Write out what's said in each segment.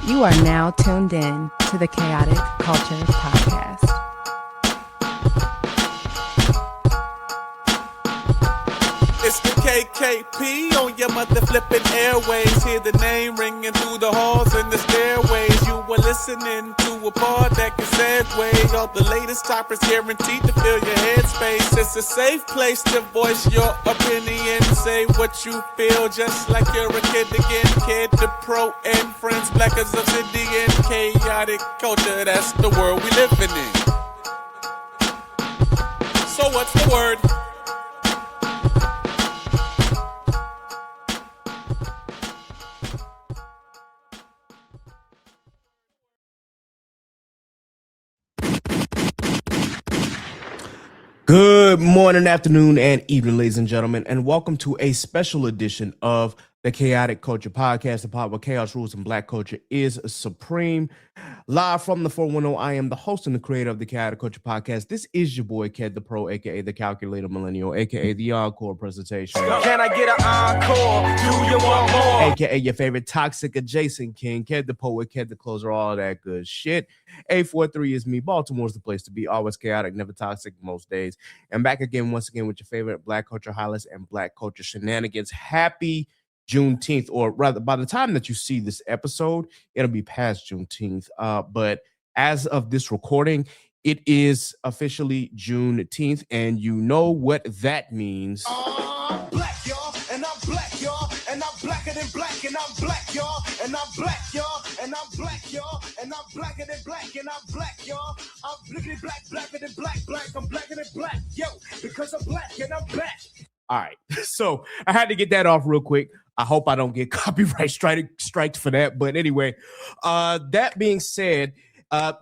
You are now tuned in to the Chaotic Culture Podcast. It's the KKP on your mother flipping airways. Hear the name ringing through the halls and the stairways. You were listening to a pod that can segue all the latest topics, guaranteed to fill your headspace. It's a safe place to voice your opinion. Say what you feel, just like you're a kid again. Kid to pro and friends, black as obsidian. Chaotic culture, that's the world we living in. So what's the word? Good morning, afternoon, and evening, ladies and gentlemen, and welcome to a special edition of the Chaotic Culture Podcast, the pod where chaos rules and black culture is supreme. Live from the 410, I am the host and the creator of the Chaotic Culture Podcast. This is your boy, Ked the Pro, aka the Calculator Millennial, aka the Encore presentation. Can I get an encore? Do you want more? AKA your favorite toxic adjacent king, Ked the Poet, Ked the Closer, all that good shit. 843 is me. Baltimore's the place to be. Always chaotic, never toxic most days. And back again, once again, with your favorite black culture highlights and black culture shenanigans. Happy Juneteenth, or rather, by the time that you see this episode, it'll be past Juneteenth. But as of this recording, it is officially Juneteenth, and you know what that means. I'm black, y'all, and I'm black, y'all, and I'm blacker than black, and I'm black, y'all, and I'm black, y'all, and I'm black, y'all, and I'm blacker than black, and I'm black, y'all. I'm blickety black, blacker than black, black, I'm blacker than black, yo, because I'm black and I'm black. All right, so I had to get that off real quick. I hope I don't get copyright striked for that. But anyway, that being said,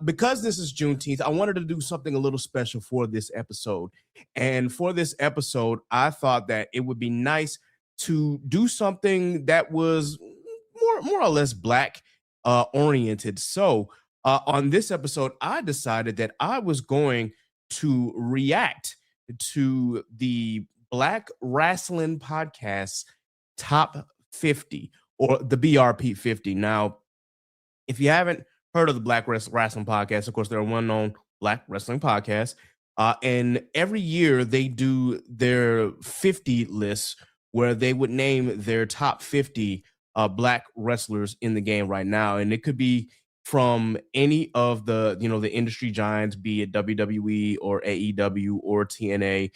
because this is Juneteenth, I wanted to do something a little special for this episode. And for this episode, I thought that it would be nice to do something that was more or less black oriented. So on this episode, I decided that I was going to react to the Black Rasslin Podcast Top 50, or the BRP 50. Now, if you haven't heard of the Black Wrestling Podcast, of course, they're a well-known black wrestling podcast. And every year they do their 50 lists where they would name their top 50 black wrestlers in the game right now. And it could be from any of the, the industry giants, be it WWE or AEW or TNA,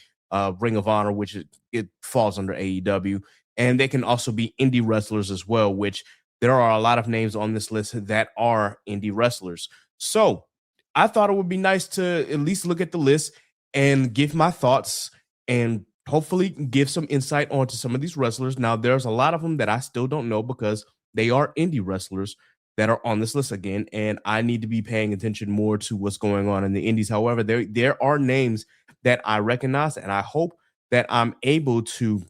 Ring of Honor, which it falls under AEW. And they can also be indie wrestlers as well, which there are a lot of names on this list that are indie wrestlers. So I thought it would be nice to at least look at the list and give my thoughts and hopefully give some insight onto some of these wrestlers. Now, there's a lot of them that I still don't know because they are indie wrestlers that are on this list again, and I need to be paying attention more to what's going on in the indies. However, there are names that I recognize, and I hope that I'm able to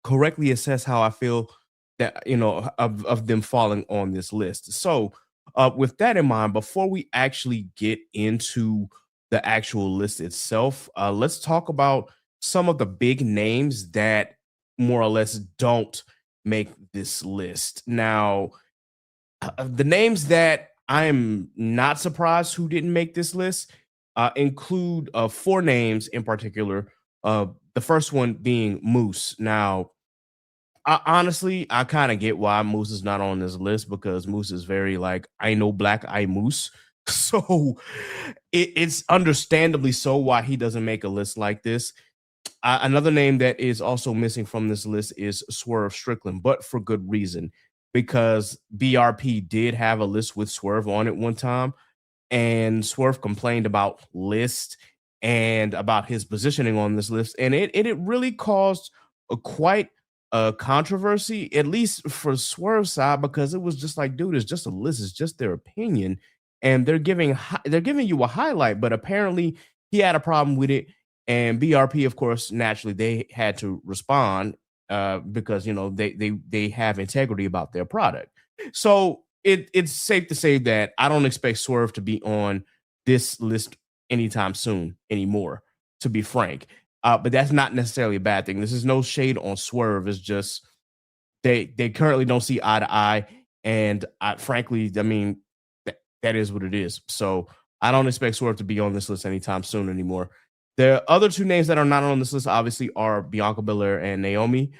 correctly assess how I feel that, of them falling on this list. So with that in mind, before we actually get into the actual list itself, let's talk about some of the big names that more or less don't make this list. Now, the names that I'm not surprised who didn't make this list include 4 names in particular. The first one being Moose. Now, honestly, I kind of get why Moose is not on this list, because Moose is very like, I know black, I Moose. So it's understandably so why he doesn't make a list like this. Another name that is also missing from this list is Swerve Strickland, but for good reason, because BRP did have a list with Swerve on it one time, and Swerve complained about list and about his positioning on this list, and it really caused quite a controversy, at least for Swerve's side, because it was just like, dude, it's just a list, it's just their opinion, and they're giving you a highlight, but apparently he had a problem with it, and BRP, of course, naturally they had to respond because they have integrity about their product. So it's safe to say that I don't expect Swerve to be on this list anytime soon anymore, to be frank. But that's not necessarily a bad thing. This is no shade on Swerve. It's just they currently don't see eye to eye. And frankly, I mean, that is what it is. So I don't expect Swerve to be on this list anytime soon anymore. The other two names that are not on this list obviously are Bianca Belair and Naomi.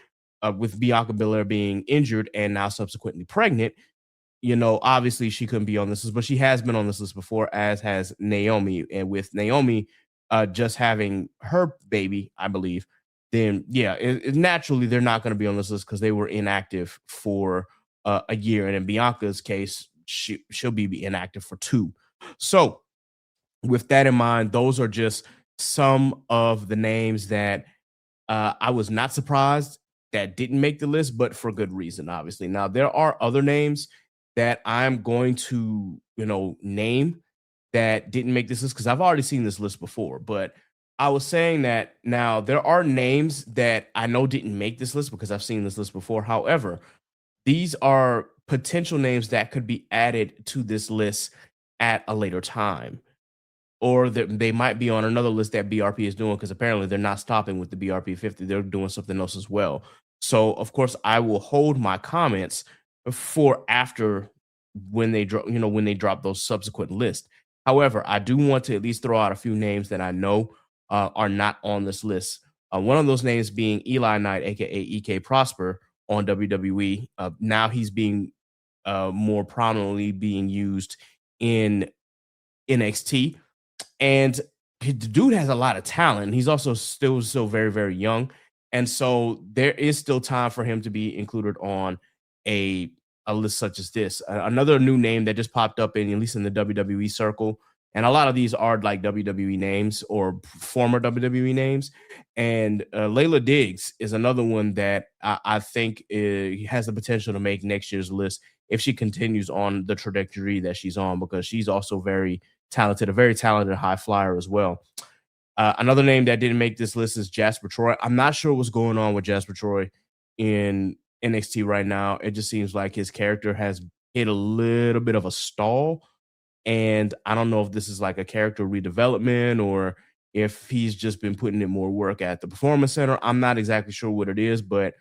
With Bianca Belair being injured and now subsequently pregnant, obviously she couldn't be on this list, but she has been on this list before, as has Naomi. And with Naomi just having her baby, I believe, then yeah, naturally they're not going to be on this list because they were inactive for a year. And in Bianca's case, she'll be inactive for 2. So with that in mind, those are just some of the names that I was not surprised that didn't make the list, but for good reason, obviously. Now, there are other names that I'm going to, name that didn't make this list because I've already seen this list before. But I was saying that now there are names that I know didn't make this list because I've seen this list before. However, these are potential names that could be added to this list at a later time, or that they might be on another list that BRP is doing, because apparently they're not stopping with the BRP 50. They're doing something else as well. So, of course, I will hold my comments for after when they drop those subsequent lists. However, I do want to at least throw out a few names that I know are not on this list. One of those names being Eli Knight, aka EK Prosper, on WWE. Now he's being more prominently being used in NXT. And the dude has a lot of talent. He's also still very, very young. And so there is still time for him to be included on a list such as this. Another new name that just popped up at least in the WWE circle. And a lot of these are like WWE names or former WWE names. And Layla Diggs is another one that I think has the potential to make next year's list if she continues on the trajectory that she's on, because she's also very talented, a very talented high flyer as well. Another name that didn't make this list is Jasper Troy. I'm not sure what's going on with Jasper Troy in NXT right now. It just seems like his character has hit a little bit of a stall. And I don't know if this is like a character redevelopment or if he's just been putting in more work at the Performance Center. I'm not exactly sure what it is, but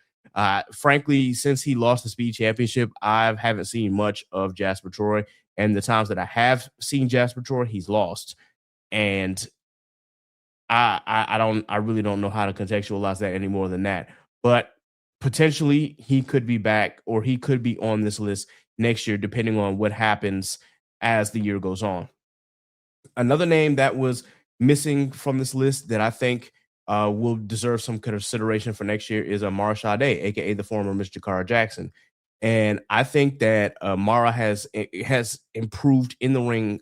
frankly, since he lost the Speed Championship, I haven't seen much of Jasper Troy. And the times that I have seen Jasper Troy, he's lost. And I really don't know how to contextualize that any more than that. But potentially he could be back, or he could be on this list next year, depending on what happens as the year goes on. Another name that was missing from this list that I think will deserve some consideration for next year is Mara Sade, aka the former Miss Jakara Jackson. And I think that Mara has improved in the ring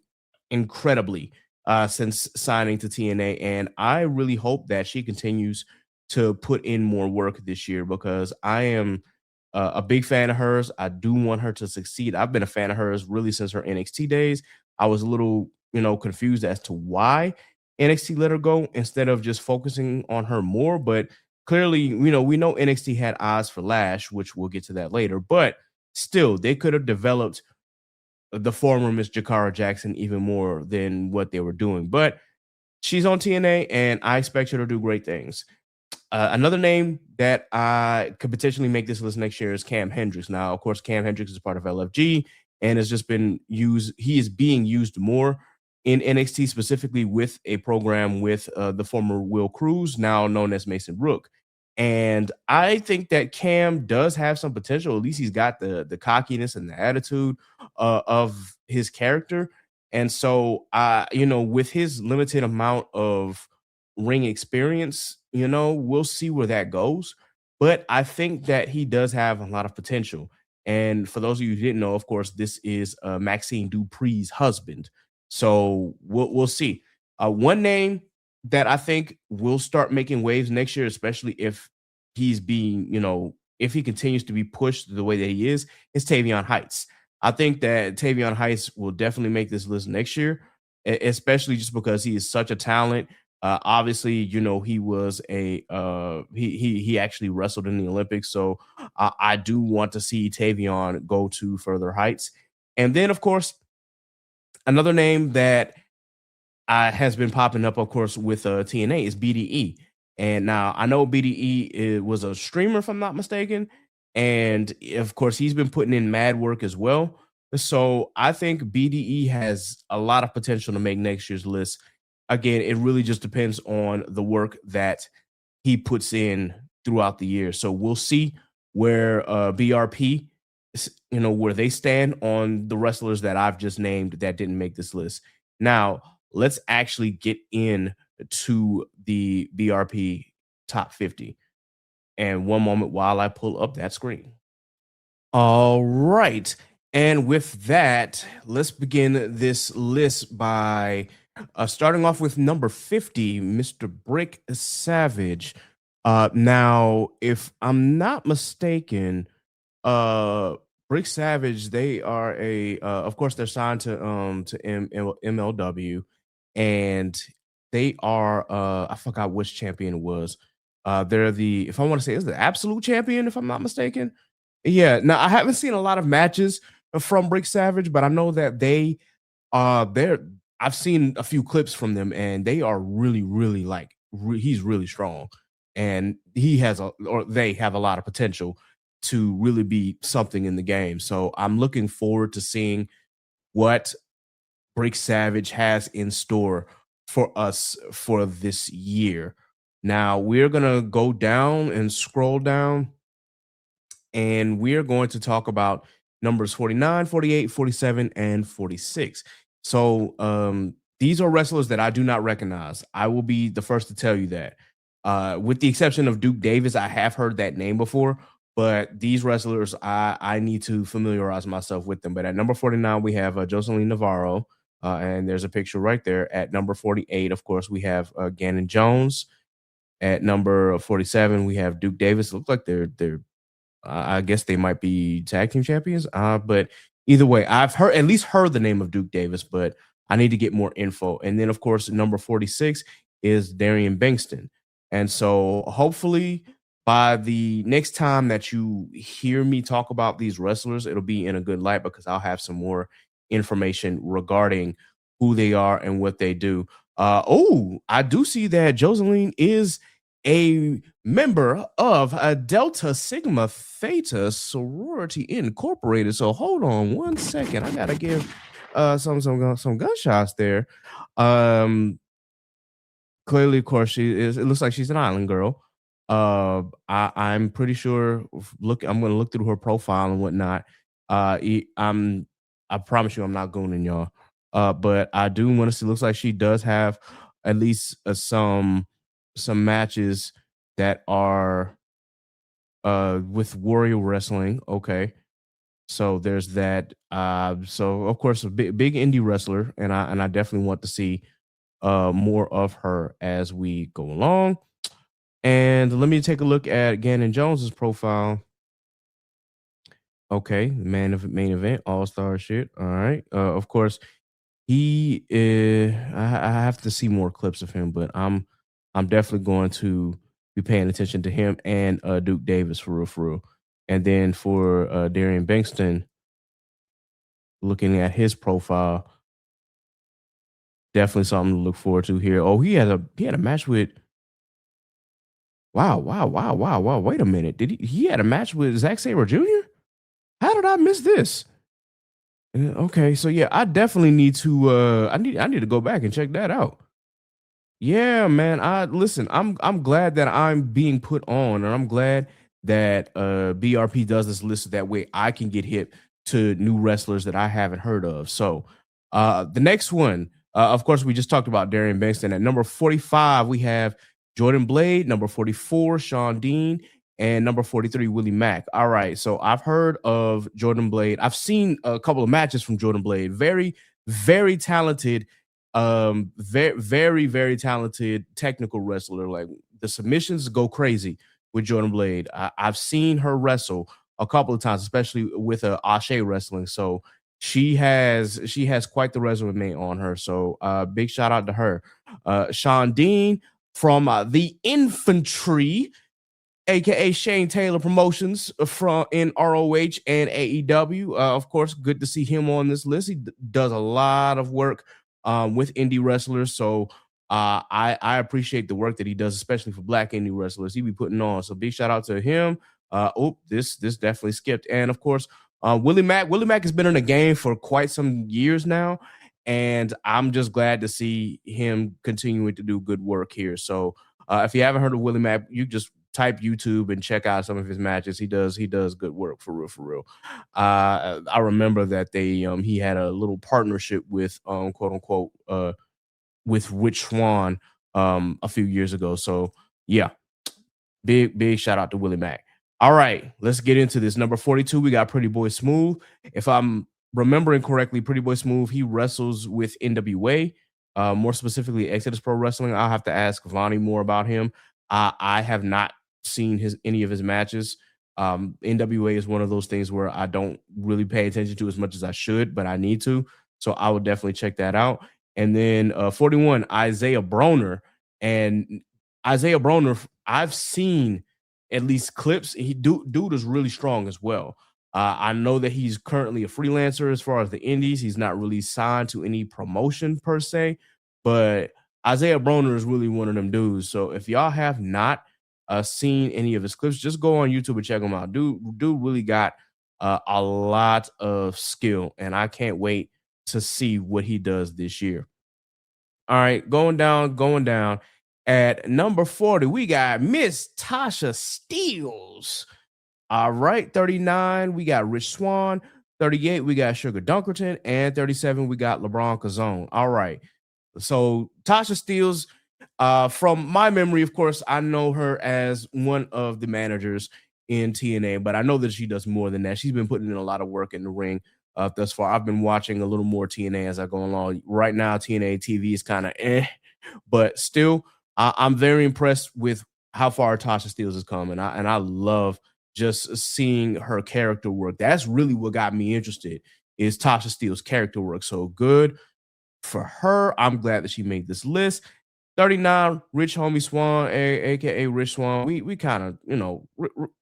incredibly since signing to TNA. And I really hope that she continues to put in more work this year, because I am a big fan of hers. I do want her to succeed. I've been a fan of hers really since her NXT days. I was a little, confused as to why NXT let her go instead of just focusing on her more. But clearly, we know NXT had eyes for Lash, which we'll get to that later. But still, they could have developed the former Miss Jakara Jackson even more than what they were doing. But she's on TNA, and I expect her to do great things. Another name that I could potentially make this list next year is Cam Hendricks. Now, of course, Cam Hendricks is part of LFG and has just been used. He is being used more in NXT, specifically with a program with the former Will Cruz, now known as Mason Rook. And I think that Cam does have some potential. At least he's got the cockiness and the attitude of his character. And so, with his limited amount of ring experience, we'll see where that goes. But I think that he does have a lot of potential. And for those of you who didn't know, of course, this is Maxine Dupree's husband. So we'll see. One name that I think will start making waves next year, especially if he's being, if he continues to be pushed the way that he is Tavion Heights. I think that Tavion Heights will definitely make this list next year, especially just because he is such a talent. Obviously, he was he actually wrestled in the Olympics. So I do want to see Tavion go to further heights. And then, of course, another name that has been popping up, of course, with TNA is BDE. And now I know BDE was a streamer, if I'm not mistaken. And of course, he's been putting in mad work as well. So I think BDE has a lot of potential to make next year's list. Again, it really just depends on the work that he puts in throughout the year. So we'll see where BRP, where they stand on the wrestlers that I've just named that didn't make this list. Now, let's actually get in to the BRP top 50. And one moment while I pull up that screen. All right. And with that, let's begin this list by starting off with number 50, Mr. Brick Savage. Now, if I'm not mistaken, Brick Savage, they are of course, they're signed to MLW, and they are I forgot which champion it was. They're if I want to say, is the absolute champion, if I'm not mistaken. Yeah. Now I haven't seen a lot of matches from Brick Savage, but I know that they're I've seen a few clips from them, and they are really, really he's really strong, and they have a lot of potential to really be something in the game. So I'm looking forward to seeing what Brick Savage has in store for us for this year. Now we're gonna go down and scroll down, and we're going to talk about numbers 49, 48, 47, and 46. So these are wrestlers that I do not recognize. I will be the first to tell you that. With the exception of Duke Davis, I have heard that name before, but these wrestlers, I need to familiarize myself with them. But at number 49, we have Jocelyn Navarro, and there's a picture right there. At number 48, of course, we have Gannon Jones. At number 47, we have Duke Davis. It looks like they're I guess they might be tag team champions. But either way, I've at least heard the name of Duke Davis, but I need to get more info. And then, of course, number 46 is Darian Bankston. And so hopefully by the next time that you hear me talk about these wrestlers, it'll be in a good light, because I'll have some more information regarding who they are and what they do. I do see that Joseline is a member of a Delta Sigma Theta Sorority Incorporated. So hold on one second. I gotta give some gunshots there. Clearly, of course, it looks like she's an island girl. I'm pretty sure. I'm gonna look through her profile and whatnot. I promise you, I'm not gooning y'all. But I do want to see. Looks like she does have at least some matches that are with Warrior Wrestling. Okay, so there's that. So of course, a big indie wrestler, and I definitely want to see more of her as we go along. And let me take a look at Gannon Jones's profile. Okay, main event, all-star shit. All right. Of course, he is. I have to see more clips of him, but I'm definitely going to be paying attention to him and Duke Davis for real. And then for Darian Bankston, looking at his profile, definitely something to look forward to here. Oh, he had a match with. Wow. Wait a minute. He had a match with Zack Sabre Jr.? How did I miss this? Okay, so yeah, I definitely need to I need to go back and check that out. Yeah, man. I'm glad that I'm being put on, and I'm glad that BRP does this list that way I can get hip to new wrestlers that I haven't heard of. So the next one, of course, we just talked about Darian Bankston. At number 45, we have Jordan Blade. Number 44, Sean Dean. And number 43, Willie Mack. All right, so I've heard of Jordan Blade. I've seen a couple of matches from Jordan Blade. Very, very talented, very, very talented technical wrestler. Like, the submissions go crazy with Jordan Blade. I've seen her wrestle a couple of times, especially with Ashe Wrestling. So she has quite the resume on her. So big shout out to her. Sean Dean from the Infantry, aka Shane Taylor Promotions, from in ROH and AEW. Of course, good to see him on this list. He does a lot of work with indie wrestlers, so I appreciate the work that he does, especially for Black indie wrestlers. He be putting on. So big shout out to him. This definitely skipped. And of course, Willie Mack has been in the game for quite some years now, and I'm just glad to see him continuing to do good work here. So if you haven't heard of Willie Mack, you just type YouTube and check out some of his matches. He does good work for real. I remember that he had a little partnership with quote unquote with Rich Swann a few years ago. So yeah, big shout out to Willie Mack. All right, let's get into this. Number 42, we got Pretty Boy Smooth. If I'm remembering correctly, Pretty Boy Smooth, he wrestles with NWA, more specifically Exodus Pro Wrestling. I'll have to ask Vonnie more about him. I have not seen any of his matches. NWA is one of those things where I don't really pay attention to as much as I should, but I need to. So I would definitely check that out. And then 41, Isaiah Broner. And Isaiah Broner, I've seen at least clips. Dude is really strong as well. I know that he's currently a freelancer as far as the indies. He's not really signed to any promotion per se, but Isaiah Broner is really one of them dudes. So if y'all have not seen any of his clips, just go on YouTube and check him out. Dude really got a lot of skill, and I can't wait to see what he does this year. All right, going down. At number 40, we got Miss Tasha Steelz. All right, 39, we got Rich Swann. 38, we got Sugar Dunkerton. And 37, we got LeBron Cazone. All right, so Tasha Steelz, from my memory, of course, I know her as one of the managers in TNA, but I know that she does more than that. She's been putting in a lot of work in the ring thus far. I've been watching a little more TNA as I go along. Right now, TNA TV is kind of but still, I'm very impressed with how far Tasha Steelz has come, and I love just seeing her character work. That's really what got me interested, is Tasha Steelz' character work. So good for her. I'm glad that she made this list. 39, Rich Homie Swann, aka Rich Swann. We kind of,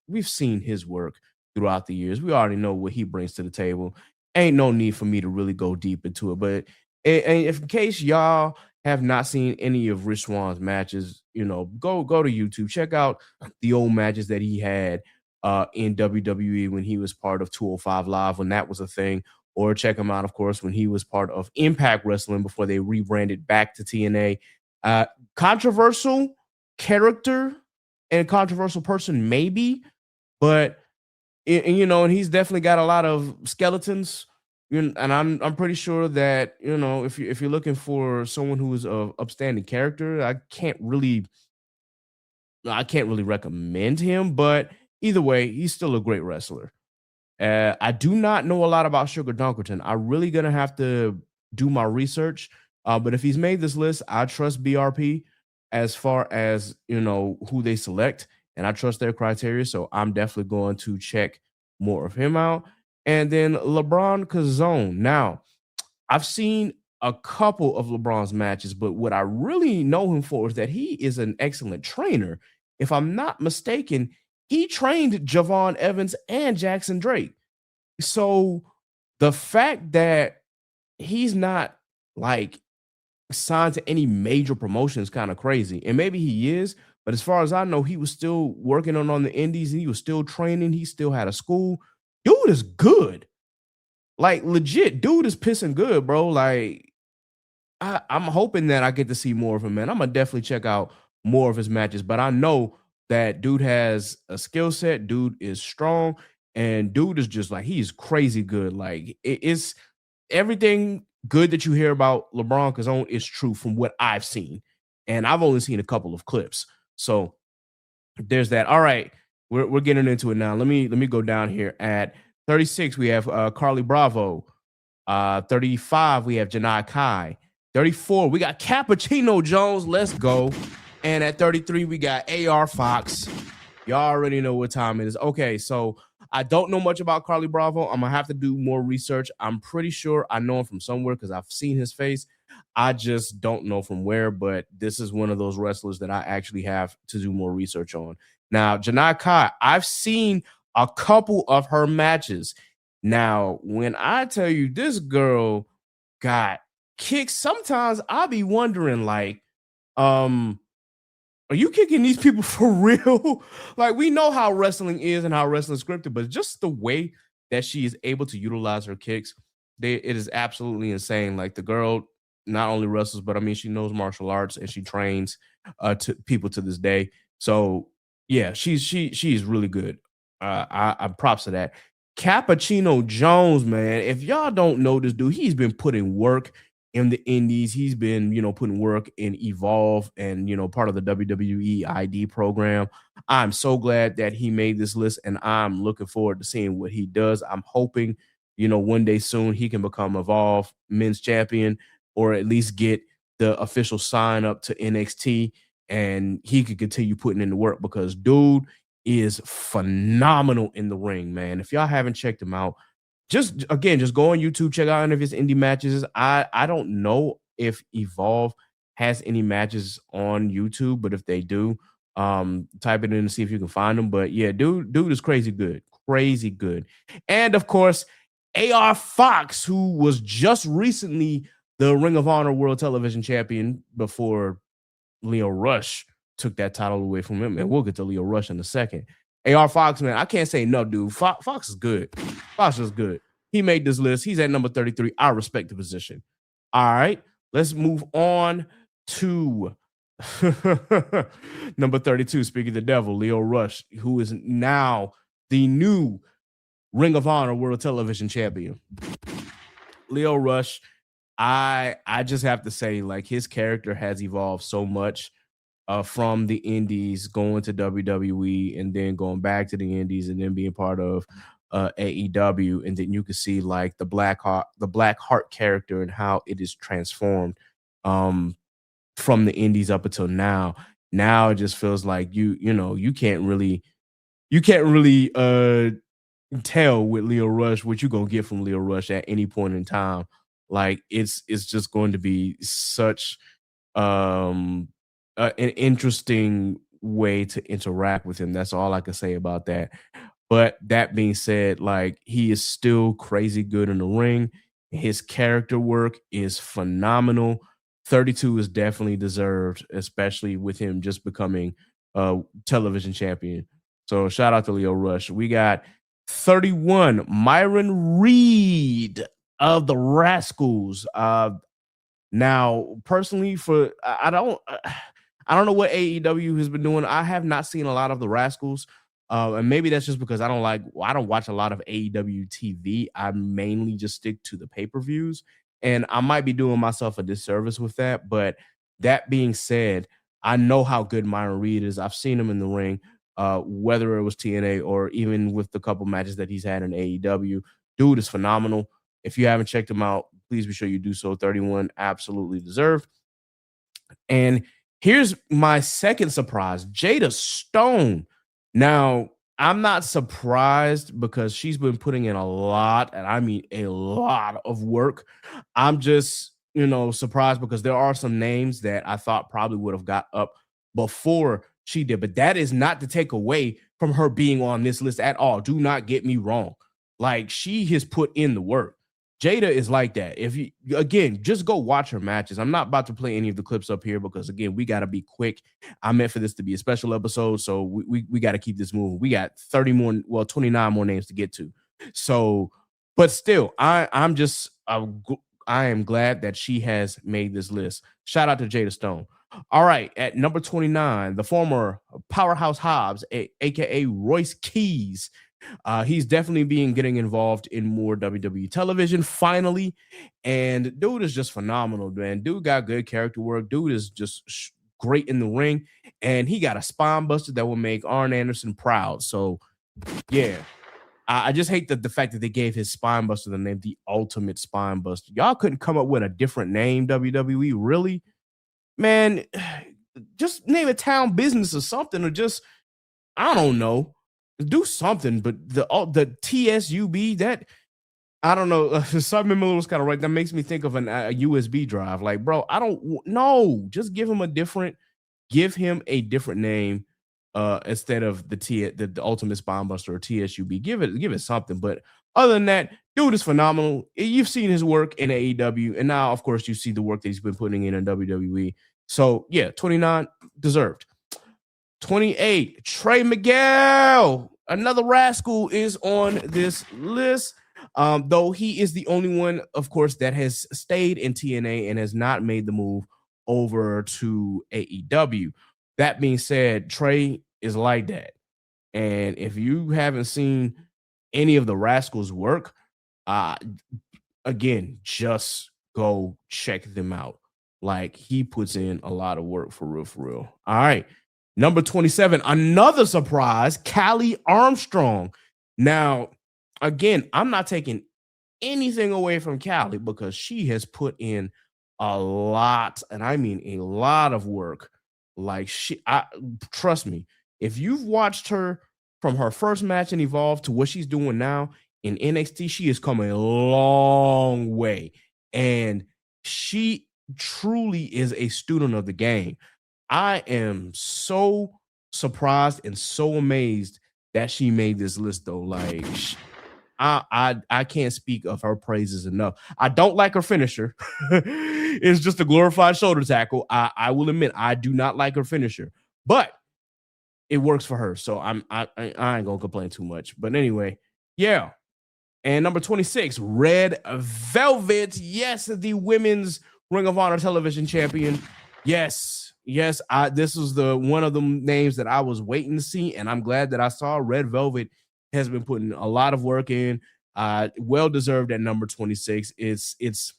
we've seen his work throughout the years. We already know what he brings to the table. Ain't no need for me to really go deep into it. But if in case y'all have not seen any of Rich Swann's matches, go to YouTube, check out the old matches that he had in WWE when he was part of 205 Live, when that was a thing, or check him out, of course, when he was part of Impact Wrestling before they rebranded back to TNA. Controversial character and controversial person, maybe, but and he's definitely got a lot of skeletons. And I'm pretty sure that if you're looking for someone who is of upstanding character, I can't really recommend him. But either way, he's still a great wrestler. I do not know a lot about Sugar Dunkerton. I'm really gonna have to do my research. But if he's made this list, I trust BRP as far as who they select, and I trust their criteria. So I'm definitely going to check more of him out. And then LeBron Cazone. Now, I've seen a couple of LeBron's matches, but what I really know him for is that he is an excellent trainer. If I'm not mistaken, he trained Javon Evans and Jackson Drake. So the fact that he's not signed to any major promotion is kind of crazy. And maybe he is, but as far as I know, he was still working on the indies, and he was still training. He still had a school. Dude is good. Legit, dude is pissing good, bro. I'm hoping that I get to see more of him, man. I'm gonna definitely check out more of his matches, but I know that dude has a skill set. Dude is strong, and dude is just he's crazy good. It's everything good that you hear about LeBron Cazone is true from what I've seen, and I've only seen a couple of clips. So there's that. All right, we're getting into it now. Let me go down here. At 36, we have Carly Bravo. 35, we have Janai Kai. 34, we got Cappuccino Jones. Let's go. And at 33, we got AR Fox. Y'all already know what time it is. Okay, so I don't know much about Carly Bravo. I'm gonna have to do more research. I'm pretty sure I know him from somewhere because I've seen his face. I just don't know from where, but this is one of those wrestlers that I actually have to do more research on. Now, Janai Kai, I've seen a couple of her matches. Now, when I tell you this girl got kicks, sometimes I'll be wondering Are you kicking these people for real? Like, we know how wrestling is and how wrestling is scripted, but just the way that she is able to utilize her kicks, it is absolutely insane. Like, the girl not only wrestles, but I mean, she knows martial arts and she trains to people to this day. So yeah, she's really good. I props to that. Cappuccino Jones, man. If y'all don't know this dude, he's been putting work in the indies. He's been, putting work in Evolve and, part of the WWE ID program. I'm so glad that he made this list and I'm looking forward to seeing what he does. I'm hoping, one day soon he can become Evolve men's champion or at least get the official sign up to NXT and he could continue putting in the work because dude is phenomenal in the ring, man. If y'all haven't checked him out, just go on YouTube, check out any of his indie matches. I don't know if Evolve has any matches on YouTube, but if they do, type it in to see if you can find them. But yeah, dude is crazy good. And of course, AR Fox, who was just recently the Ring of Honor World Television Champion before Leo Rush took that title away from him. And we'll get to Leo Rush in a second. AR Fox, man, I can't say no, dude. Fox is good. Fox is good. He made this list. He's at number 33. I respect the position. All right, let's move on to number 32. Speaking of the devil, Leo Rush, who is now the new Ring of Honor World Television Champion. Leo Rush, I just have to say, like, his character has evolved so much from the indies going to WWE and then going back to the indies and then being part of AEW. And then you can see like the Black Heart character and how it is transformed from the indies up until now. Now it just feels like you can't really tell with Leo Rush what you're gonna get from Leo Rush at any point in time. Like it's just going to be such an interesting way to interact with him. That's all I can say about that. But that being said, like he is still crazy good in the ring. His character work is phenomenal. 32 is definitely deserved, especially with him just becoming television champion. So shout out to Leo Rush. We got 31, Myron Reed of the Rascals. Now, personally, I don't know what AEW has been doing. I have not seen a lot of the Rascals. And maybe that's just because I don't watch a lot of AEW TV. I mainly just stick to the pay-per-views. And I might be doing myself a disservice with that. But that being said, I know how good Myron Reed is. I've seen him in the ring, whether it was TNA or even with the couple matches that he's had in AEW. Dude is phenomenal. If you haven't checked him out, please be sure you do so. 31, absolutely deserved. And here's my second surprise, Jada Stone. Now, I'm not surprised because she's been putting in a lot, and I mean a lot of work. I'm just, surprised because there are some names that I thought probably would have got up before she did. But that is not to take away from her being on this list at all. Do not get me wrong. Like, she has put in the work. Jada is like that. If you, again, just go watch her matches. I'm not about to play any of the clips up here because, again, we got to be quick. I meant for this to be a special episode, so we got to keep this moving. We got 29 more names to get to. So, but still, I am glad that she has made this list. Shout out to Jada Stone. All right, at number 29, the former Powerhouse Hobbs, aka Royce Keys. He's definitely getting involved in more WWE television finally, and dude is just phenomenal, man. Dude got good character work. Dude is just great in the ring, and he got a spine buster that will make Arn Anderson proud. So, yeah, I just hate the fact that they gave his spine buster the name the Ultimate Spine Buster. Y'all couldn't come up with a different name, WWE, really? Man, just name a town business or something, or just, I don't know. Do something, but the TSUB, that, I don't know. Simon Miller was kind of right. That makes me think of a USB drive. Like, bro, I don't know. Just give him a different name instead of the Ultimate Spine Buster or TSUB. Give it something. But other than that, dude is phenomenal. You've seen his work in AEW, and now, of course, you see the work that he's been putting in WWE. So yeah, 29 deserved. 28, Trey Miguel. Another rascal is on this list. Though he is the only one, of course, that has stayed in TNA and has not made the move over to AEW. That being said, Trey is like that. And if you haven't seen any of the Rascals work, again, just go check them out. Like, he puts in a lot of work for real, for real. All right. Number 27, another surprise, Callie Armstrong. Now, again, I'm not taking anything away from Callie because she has put in a lot, and I mean a lot of work. Like, trust me, if you've watched her from her first match in Evolve to what she's doing now in NXT, she has come a long way. And she truly is a student of the game. I am so surprised and so amazed that she made this list, though. Like, I can't speak of her praises enough. I don't like her finisher. It's just a glorified shoulder tackle. I will admit I do not like her finisher, but it works for her. So I ain't gonna complain too much. But anyway, yeah. And number 26, Red Velvet. Yes, the women's Ring of Honor television champion. Yes. This was one of the names that I was waiting to see, and I'm glad that I saw. Red Velvet has been putting a lot of work in. Well deserved at number 26. It's.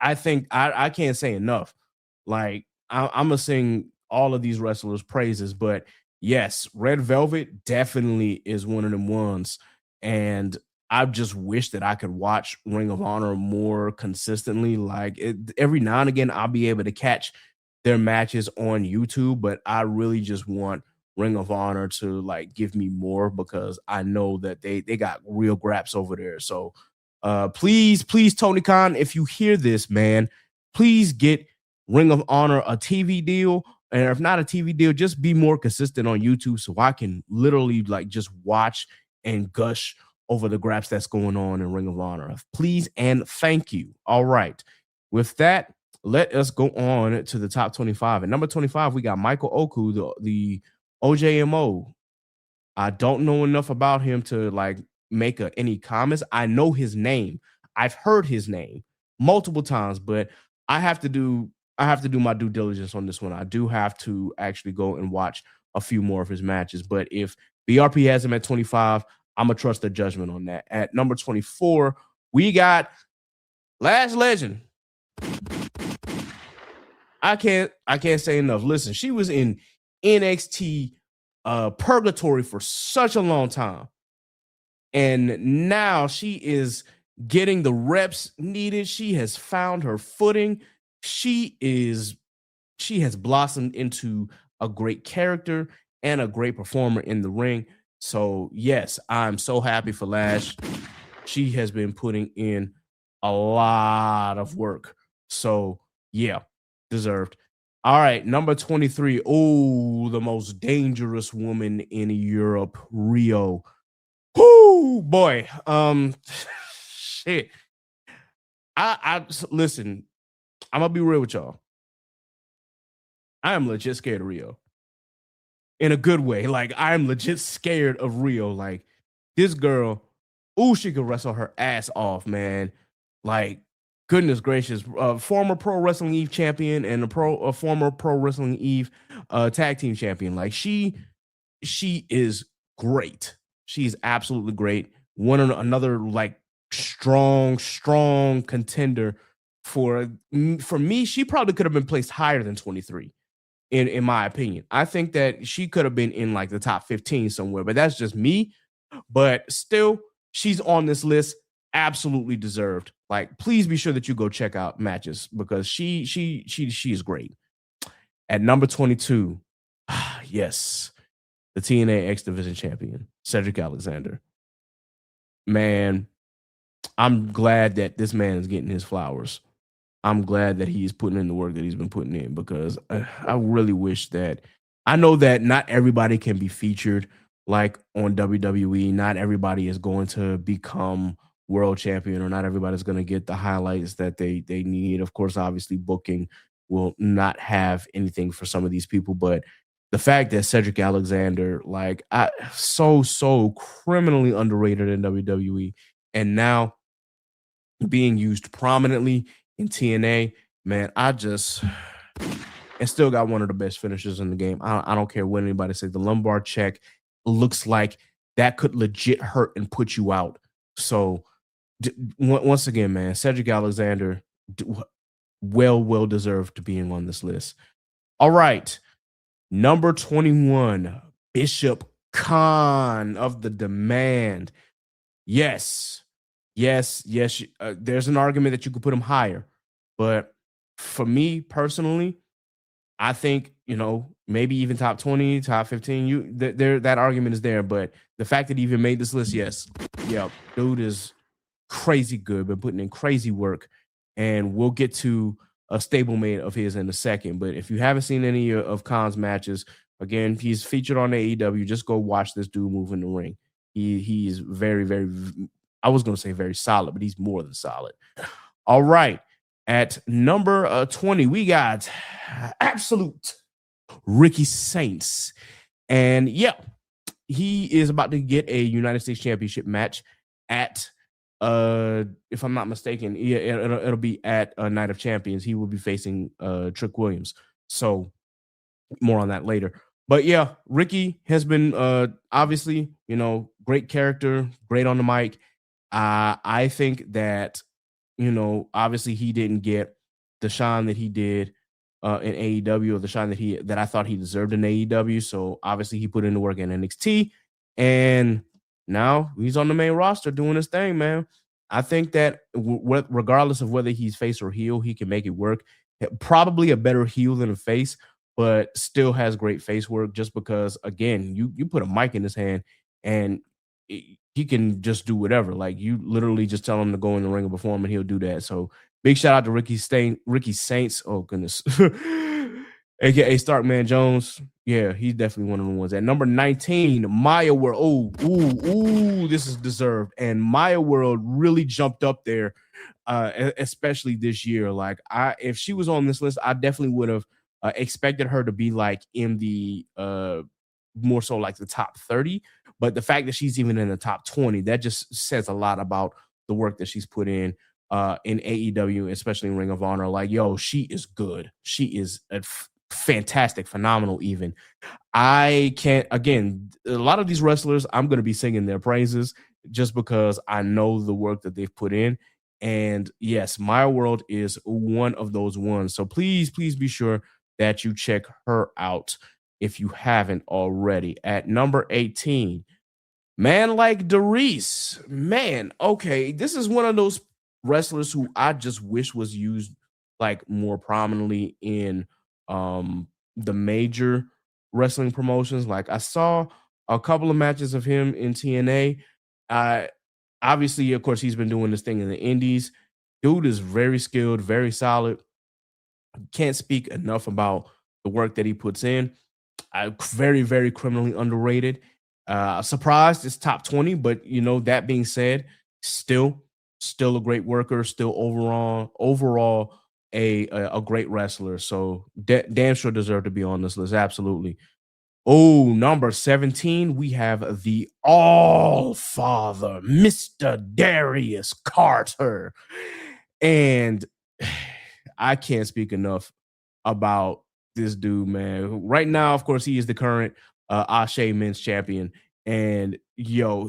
I think I can't say enough. Like, I'm gonna sing all of these wrestlers' praises, but yes, Red Velvet definitely is one of them ones, and I just wish that I could watch Ring of Honor more consistently. Like, every now and again, I'll be able to catch their matches on YouTube, but I really just want Ring of Honor to like give me more because I know that they got real graps over there. So please, Tony Khan, if you hear this, man, please get Ring of Honor a TV deal. And if not a TV deal, just be more consistent on YouTube so I can literally like just watch and gush over the graps that's going on in Ring of Honor. Please and thank you. All right. With that, let us go on to the top 25. At number 25, we got Michael Oku, the OJMO. I don't know enough about him to like make any comments. I know his name. I've heard his name multiple times, but I have to do my due diligence on this one. I do have to actually go and watch a few more of his matches. But if BRP has him at 25, I'm gonna trust their judgment on that. At number 24, we got Lash Legend. I can't say enough. Listen, she was in NXT purgatory for such a long time. And now she is getting the reps needed. She has found her footing. She has blossomed into a great character and a great performer in the ring. So yes, I'm so happy for Lash. She has been putting in a lot of work. So yeah, deserved. All right, number 23. Oh, the most dangerous woman in Europe, Rio. Oh boy. Shit. I listen, I'm gonna be real with y'all. I am legit scared of Rio. In a good way. Like, I am legit scared of Rio. Like, this girl, she could wrestle her ass off, man. Like, goodness gracious. Former Pro Wrestling Eve champion and a former Pro Wrestling Eve tag team champion. Like, she is great. She's absolutely great. Another like strong contender for me. She probably could have been placed higher than 23 in my opinion. I think that she could have been in like the top 15 somewhere, but that's just me. But still, she's on this list. Absolutely deserved. Like, please be sure that you go check out matches because she is great. At number 22, yes, the TNA X Division champion, Cedric Alexander. Man, I'm glad that this man is getting his flowers. I'm glad that he's putting in the work that he's been putting in because I really wish that I know that not everybody can be featured like on WWE. Not everybody is going to become world champion or not everybody's going to get the highlights that they need. Of course, obviously booking will not have anything for some of these people, but the fact that Cedric Alexander, like, so criminally underrated in WWE, and now being used prominently in TNA, man, and still got one of the best finishers in the game. I don't care what anybody says. The lumbar check looks like that could legit hurt and put you out. So once again, man, Cedric Alexander, well deserved to being on this list. All right, number 21, Bishop Khan of the Demand. Yes. There's an argument that you could put him higher, but for me personally, I think, maybe even top 20, top 15. That argument is there, but the fact that he even made this list, yes, yeah, dude is crazy good, been putting in crazy work, and we'll get to a stablemate of his in a second. But if you haven't seen any of Khan's matches, again, he's featured on AEW. Just go watch this dude move in the ring. He is very, very, I was going to say very solid, but he's more than solid. All right. At number 20, we got Absolute Ricky Saints. And yeah, he is about to get a United States Championship match at, if I'm not mistaken, it'll be at Night of Champions. He will be facing Trick Williams. So more on that later. But yeah, Ricky has been obviously, great character, great on the mic. I think that, obviously he didn't get the shine that he did in AEW, or the shine that I thought he deserved in AEW. So obviously he put in the work in NXT, and now he's on the main roster doing his thing, man. I think that regardless of whether he's face or heel, he can make it work. Probably a better heel than a face, but still has great face work, just because, again, you put a mic in his hand and he can just do whatever. Like, you literally just tell him to go in the ring and perform, and he'll do that. So big shout out to Ricky Saints. Oh, goodness. AKA Starkman Jones. Yeah, he's definitely one of the ones. At number 19, Maya World. This is deserved. And Maya World really jumped up there, especially this year. Like, if she was on this list, I definitely would have expected her to be like in the more so like the top 30. But the fact that she's even in the top 20, that just says a lot about the work that she's put in AEW, especially in Ring of Honor. Like, yo, she is good. She is fantastic, phenomenal even. I can't, again, a lot of these wrestlers, I'm going to be singing their praises just because I know the work that they've put in. And yes, Maya World is one of those ones. So please be sure that you check her out if you haven't already. At number 18, man like Darius. Man, okay, this is one of those wrestlers who I just wish was used like more prominently in the major wrestling promotions. Like, I saw a couple of matches of him in TNA. Obviously, of course, he's been doing this thing in the indies. Dude is very skilled, very solid. Can't speak enough about the work that he puts in. Very, very criminally underrated. Surprised it's top 20, but that being said, still a great worker, still overall a great wrestler. So damn sure deserve to be on this list. Absolutely. Oh, number 17, we have the All-Father, Mr. Darius Carter. And I can't speak enough about this dude, man. Right now, of course, he is the current Ashe Men's Champion. And yo,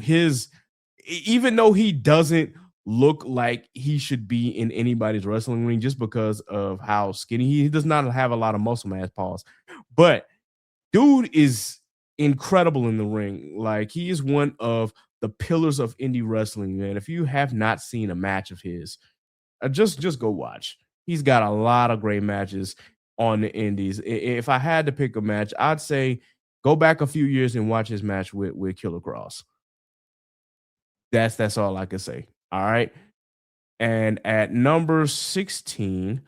even though he doesn't look like he should be in anybody's wrestling ring just because of how skinny he does not have a lot of muscle mass, pause. But dude is incredible in the ring. Like, he is one of the pillars of indie wrestling, man. If you have not seen a match of his, just go watch. He's got a lot of great matches on the indies. If I had to pick a match, I'd say go back a few years and watch his match with Killer Cross. That's all I can say. All right. And at number 16,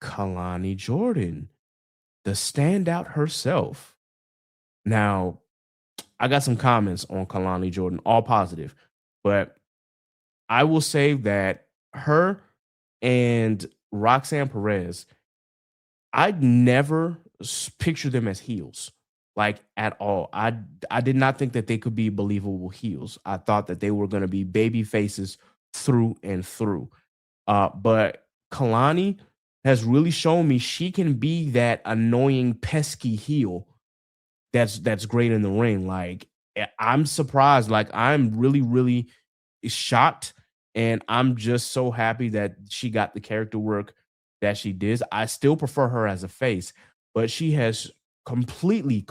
Kalani Jordan, the standout herself. Now, I got some comments on Kalani Jordan, all positive, but I will say that her and Roxanne Perez, I'd never picture them as heels. like at all. I did not think that they could be believable heels. I thought that they were going to be baby faces through and through. But Kalani has really shown me she can be that annoying, pesky heel that's great in the ring. Like I'm surprised. Like I'm really, really shocked, and I'm just so happy that she got the character work that she did. I still prefer her as a face, but she has completely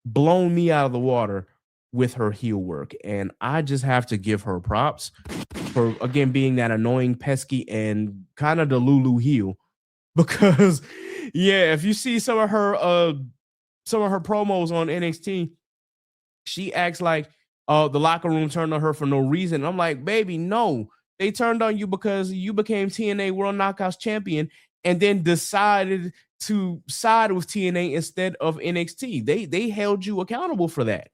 blown me out of the water with her heel work, and I just have to give her props for again being that annoying, pesky, and kind of the Lulu heel. Because yeah, if you see some of her promos on NXT, she acts like the locker room turned on her for no reason. I'm like, baby, no. They turned on you because you became TNA World Knockouts champion and then decided to side with TNA instead of NXT. They held you accountable for that.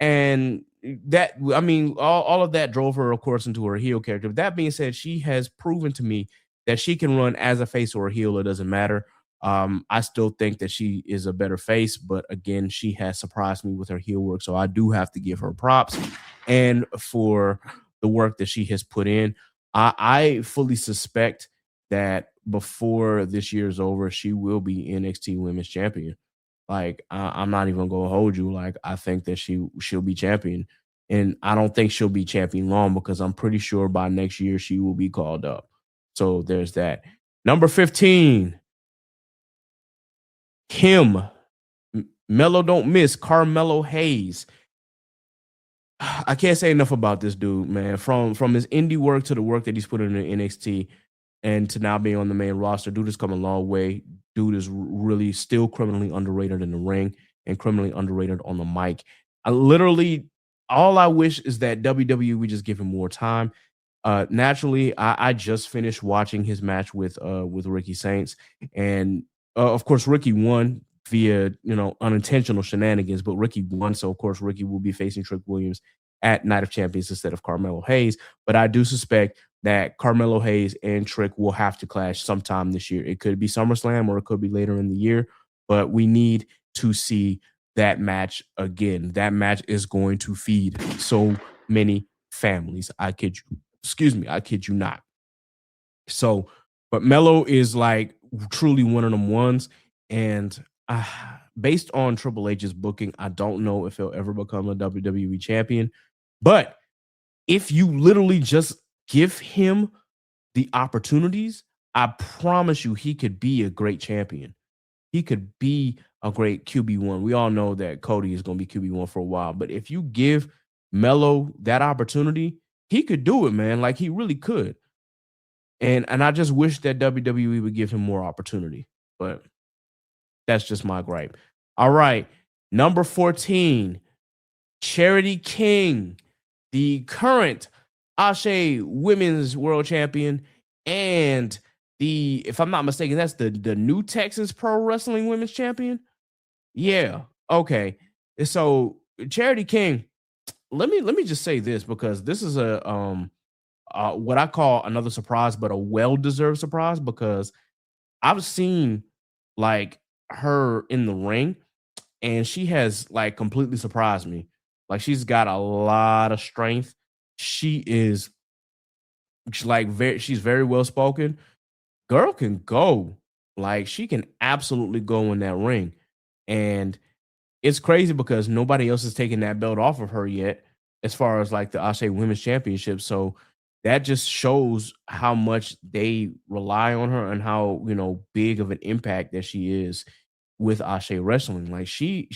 And that, I mean, all of that drove her, of course, into her heel character. That being said, she has proven to me that she can run as a face or a heel. It doesn't matter. I still think that she is a better face, but again, she has surprised me with her heel work. So I do have to give her props and for the work that she has put in. I fully suspect that before this year is over, she will be NXT Women's Champion. Like I'm not even gonna hold you. Like I think that she'll be champion, and I don't think she'll be champion long because I'm pretty sure by next year she will be called up. So there's that. Number 15, him, Mellow Don't Miss, Carmelo Hayes. I can't say enough about this dude, man. From his indie work to the work that he's put in the NXT and to now being on the main roster, dude has come a long way. Dude is really still criminally underrated in the ring and criminally underrated on the mic. All I wish is that WWE would just give him more time. Naturally, I just finished watching his match with Ricky Saints, and of course, Ricky won via unintentional shenanigans, but Ricky won, so of course Ricky will be facing Trick Williams at Night of Champions instead of Carmelo Hayes. But I do suspect that Carmelo Hayes and Trick will have to clash sometime this year. It could be SummerSlam or it could be later in the year, but we need to see that match again. That match is going to feed so many families. I kid you not. So, but Melo is like truly one of them ones. And based on Triple H's booking, I don't know if he'll ever become a WWE champion. But if you literally just give him the opportunities, I promise you he could be a great champion. He could be a great QB1. We all know that Cody is going to be QB1 for a while. But if you give Melo that opportunity, he could do it, man. Like he really could. And I just wish that WWE would give him more opportunity. But that's just my gripe. All right. Number 14, Charity King, the current Ashe Women's World Champion, and if I'm not mistaken, that's the new Texas Pro Wrestling Women's Champion. Yeah. Okay. So Charity King, let me just say this, because this is what I call another surprise, but a well-deserved surprise, because I've seen like her in the ring and she has like completely surprised me. Like she's got a lot of strength. She's very well spoken. Girl can go. Like she can absolutely go in that ring. And it's crazy because nobody else has taken that belt off of her yet, as far as like the Ashe Women's Championship. So that just shows how much they rely on her and how, big of an impact that she is with Ashe Wrestling. Like she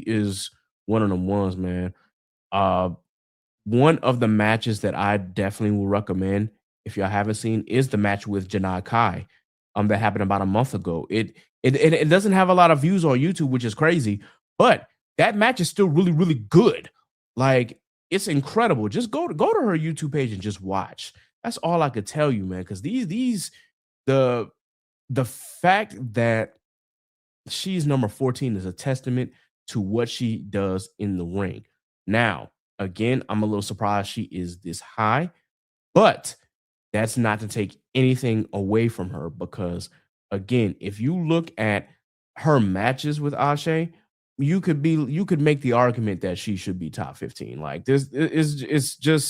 is one of them ones, man. One of the matches that I definitely will recommend, if y'all haven't seen, is the match with Janai Kai that happened about a month ago. It doesn't have a lot of views on YouTube, which is crazy, but that match is still really, really good. Like it's incredible. Just go to her YouTube page and just watch. That's all I could tell you, man. Because the fact that she's number 14 is a testament to what she does in the ring. Now, again, I'm a little surprised she is this high, but that's not to take anything away from her, because again, if you look at her matches with Ashe, you could make the argument that she should be top 15. Like this is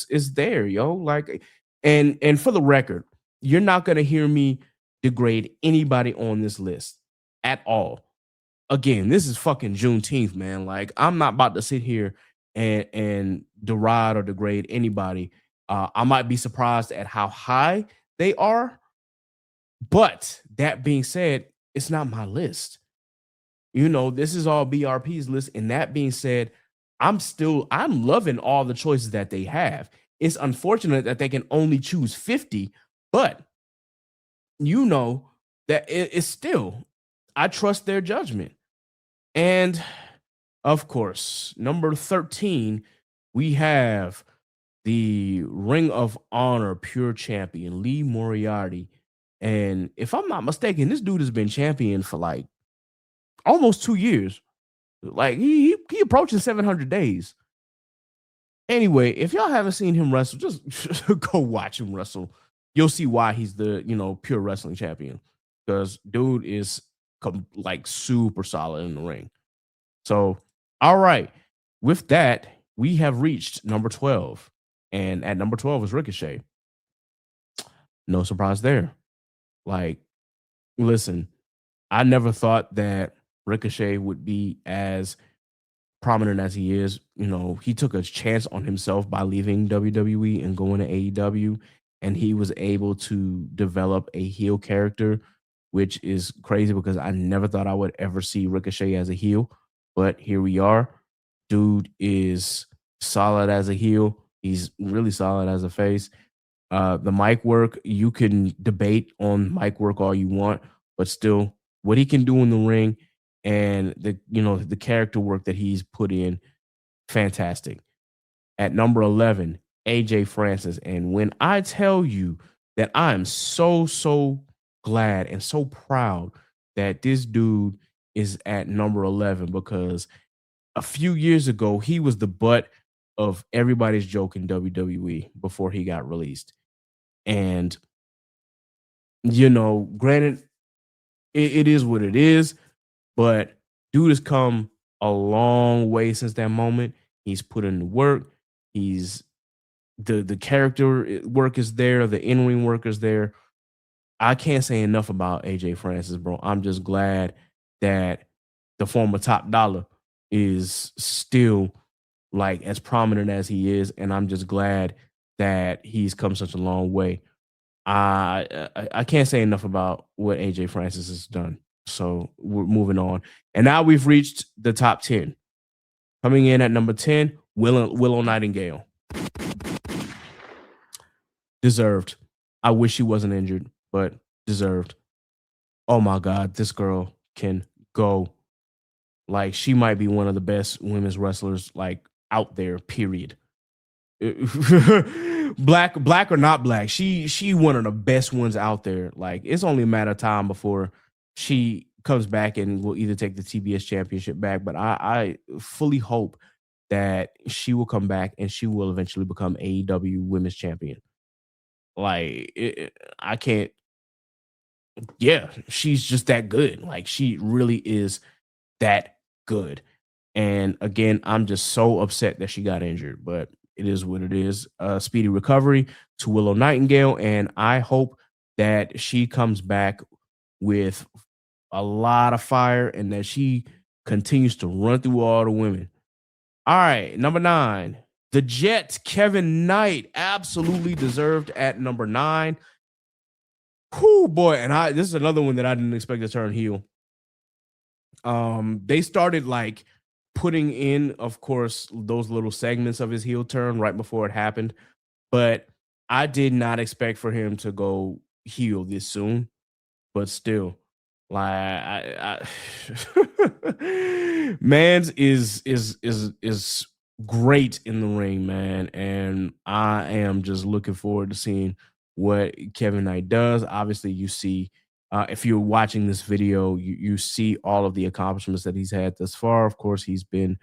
it's there, yo. Like, and for the record, you're not gonna hear me degrade anybody on this list at all. Again, this is fucking Juneteenth, man. Like, I'm not about to sit here and deride or degrade anybody. I might be surprised at how high they are, but that being said, it's not my list. You know, this is all BRP's list. And that being said, I'm loving all the choices that they have. It's unfortunate that they can only choose 50, but you know that it's still, I trust their judgment. And of course, number 13, we have the Ring of Honor pure champion, Lee Moriarty. And if I'm not mistaken, this dude has been champion for like almost 2 years. Like he approaching 700 days. Anyway, if y'all haven't seen him wrestle, just go watch him wrestle. You'll see why he's the, pure wrestling champion. Because dude is like super solid in the ring. So, all right. With that, we have reached number 12. And at number 12 is Ricochet. No surprise there. Like, listen, I never thought that Ricochet would be as prominent as he is. You know, he took a chance on himself by leaving WWE and going to AEW, and he was able to develop a heel character, which is crazy because I never thought I would ever see Ricochet as a heel, but here we are. Dude is solid as a heel. He's really solid as a face. The mic work, you can debate on mic work all you want, but still, what he can do in the ring and the character work that he's put in, fantastic. At number 11, AJ Francis. And when I tell you that I am so glad and so proud that this dude is at number 11, because a few years ago, he was the butt of everybody's joke in WWE before he got released. And, granted, it is what it is, but dude has come a long way since that moment. He's put in the work. He's the character work is there. The in-ring work is there. I can't say enough about AJ Francis, bro. I'm just glad that the former Top Dollar is still like as prominent as he is, and I'm just glad that he's come such a long way. I can't say enough about what AJ Francis has done. So we're moving on. And now we've reached the top 10. Coming in at number 10, Willow Nightingale. Deserved. I wish she wasn't injured, but deserved. Oh my God, this girl can go. Like, she might be one of the best women's wrestlers like out there, period. Black or not black, she one of the best ones out there. Like, it's only a matter of time before she comes back and will either take the TBS championship back. But I fully hope that she will come back and she will eventually become AEW women's champion. Like, I can't. Yeah, she's just that good. Like, she really is that good. And again, I'm just so upset that she got injured, but it is what it is. Speedy recovery to Willow Nightingale, and I hope that she comes back with a lot of fire and that she continues to run through all the women. All right, number 9, the Jet, Kevin Knight, absolutely deserved at number 9. Whoo, boy, and this is another one that I didn't expect to turn heel. They started like putting in, of course, those little segments of his heel turn right before it happened, but I did not expect for him to go heel this soon. But still, like, I Mans is great in the ring, man, and I am just looking forward to seeing what Kevin Knight does. Obviously, you see, if you're watching this video, you see all of the accomplishments that he's had thus far. Of course, he's been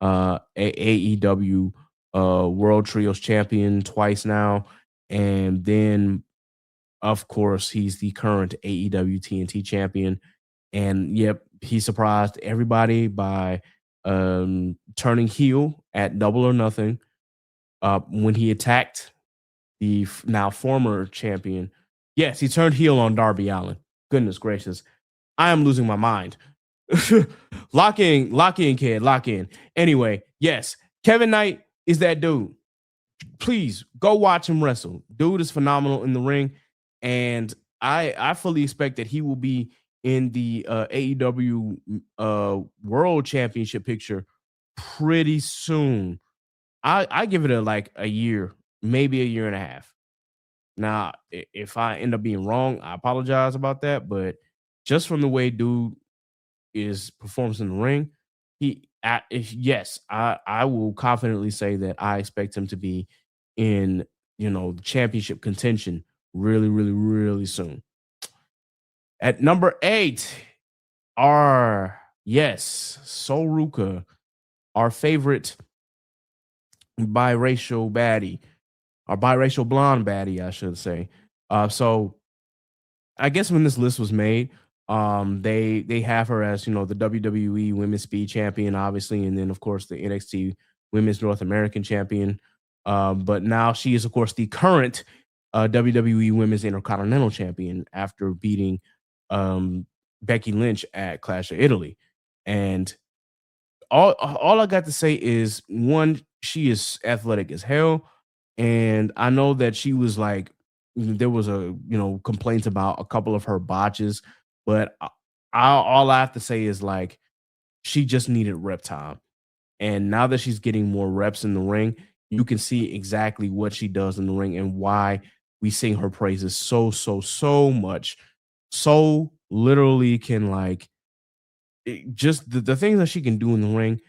AEW World Trios champion twice now, and then, of course, he's the current AEW TNT champion. And yep, he surprised everybody by turning heel at Double or Nothing when he attacked the now former champion. Yes, he turned heel on Darby Allin. Goodness gracious. I am losing my mind. Lock in, kid, lock in. Anyway, yes, Kevin Knight is that dude. Please go watch him wrestle. Dude is phenomenal in the ring, and I fully expect that he will be in the AEW World Championship picture pretty soon. I give it a year, maybe a year and a half. Now, if I end up being wrong, I apologize about that. But just from the way dude is performs in the ring, yes, I will confidently say that I expect him to be in the championship contention really, really, really soon. At number 8, Sol Ruka, our favorite biracial baddie, our biracial blonde baddie, I should say. So I guess when this list was made, they have her as the WWE Women's Speed Champion, obviously, and then of course the NXT Women's North American Champion. But now she is, of course, the current WWE Women's Intercontinental Champion after beating Becky Lynch at Clash of Italy. And all I got to say is, one, she is athletic as hell, and I know that she was like, there was complaints about a couple of her botches, but all I have to say is like she just needed rep time, and now that she's getting more reps in the ring, you can see exactly what she does in the ring and why we sing her praises so much. So literally can just the things that she can do in the ring,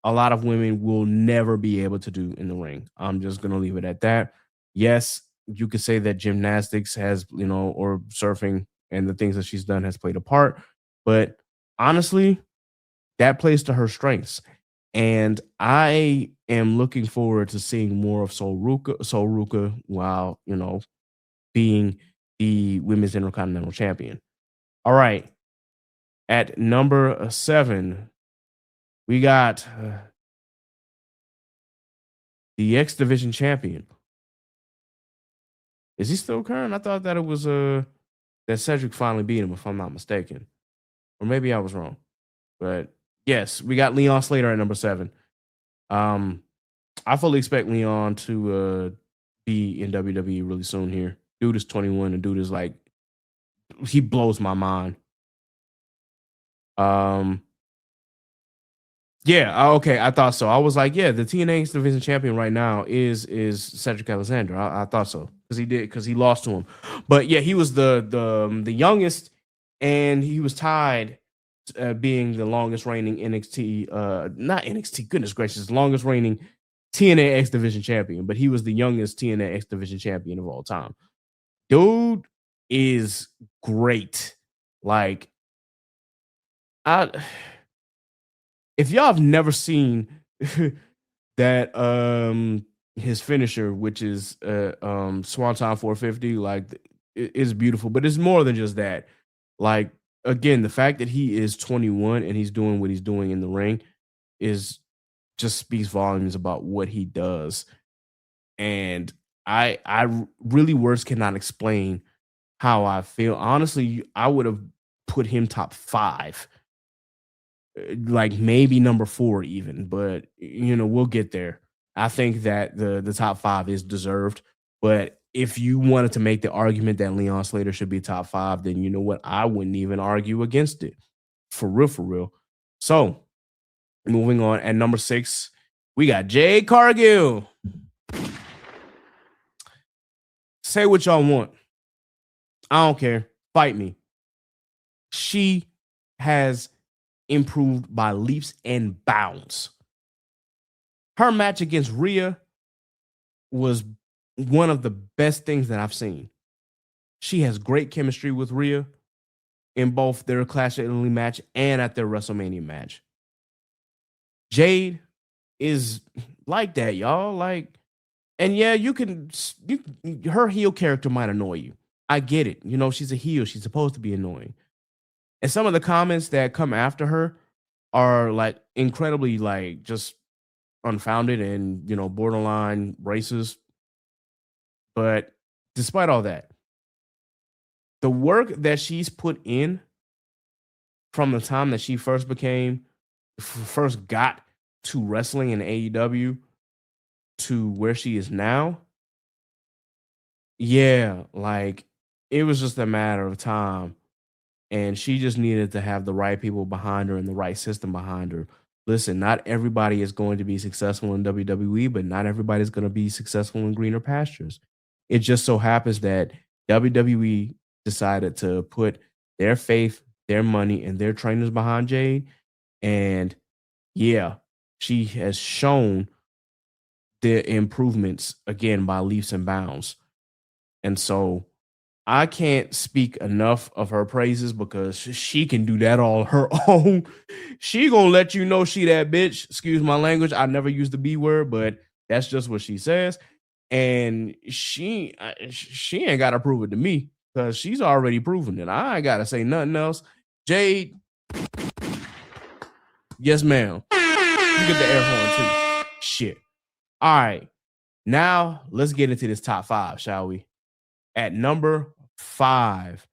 a lot of women will never be able to do in the ring. I'm just going to leave it at that. Yes, you could say that gymnastics has, or surfing and the things that she's done has played a part, but honestly, that plays to her strengths. And I am looking forward to seeing more of Sol Ruka while, being the Women's Intercontinental Champion. All right. At number 7, we got the X Division Champion. Is he still current? I thought that it was that Cedric finally beat him, if I'm not mistaken. Or maybe I was wrong. But yes, we got Leon Slater at number 7. I fully expect Leon to be in WWE really soon here. Dude is 21, and dude is like, he blows my mind. Yeah, okay, I thought so. I was like, yeah, the TNA X Division Champion right now is Cedric Alexander. I thought so because he lost to him. But yeah, he was the youngest, and he was tied being the longest reigning not NXT, goodness gracious, longest reigning TNA X Division Champion. But he was the youngest TNA X Division Champion of all time. Dude is great. Like, if y'all have never seen that his finisher, which is Swanton 450, like, it is beautiful, but it's more than just that. Like, again, the fact that he is 21 and he's doing what he's doing in the ring is just speaks volumes about what he does. And I really, words cannot explain how I feel. Honestly, I would have put him top 5. Like maybe number 4 even, but we'll get there. I think that the top 5 is deserved, but if you wanted to make the argument that Leon Slater should be top 5, then you know what? I wouldn't even argue against it. For real. So, moving on, at number 6, we got Jade Cargill. Say what y'all want. I don't care. Fight me. She has improved by leaps and bounds. Her match against Rhea was one of the best things that I've seen. She has great chemistry with Rhea in both their Clash of Italy match and at their WrestleMania match. Jade is like that, y'all. Like, and yeah, her heel character might annoy you. I get it. She's a heel. She's supposed to be annoying. And some of the comments that come after her are like incredibly like just unfounded and borderline racist. But despite all that, the work that she's put in from the time that she first got to wrestling in AEW to where she is now, yeah, like it was just a matter of time. And she just needed to have the right people behind her and the right system behind her. Listen, not everybody is going to be successful in WWE, but not everybody's going to be successful in greener pastures. It just so happens that WWE decided to put their faith, their money, and their trainers behind Jade. And yeah, she has shown the improvements again by leaps and bounds. And so I can't speak enough of her praises because she can do that all her own. She gonna let you know she that bitch. Excuse my language. I never use the B word, but that's just what she says. And she ain't got to prove it to me because she's already proven it. I ain't got to say nothing else. Jade, yes, ma'am. You get the air horn too. Shit. All right. Now let's get into this top 5, shall we? At number 5,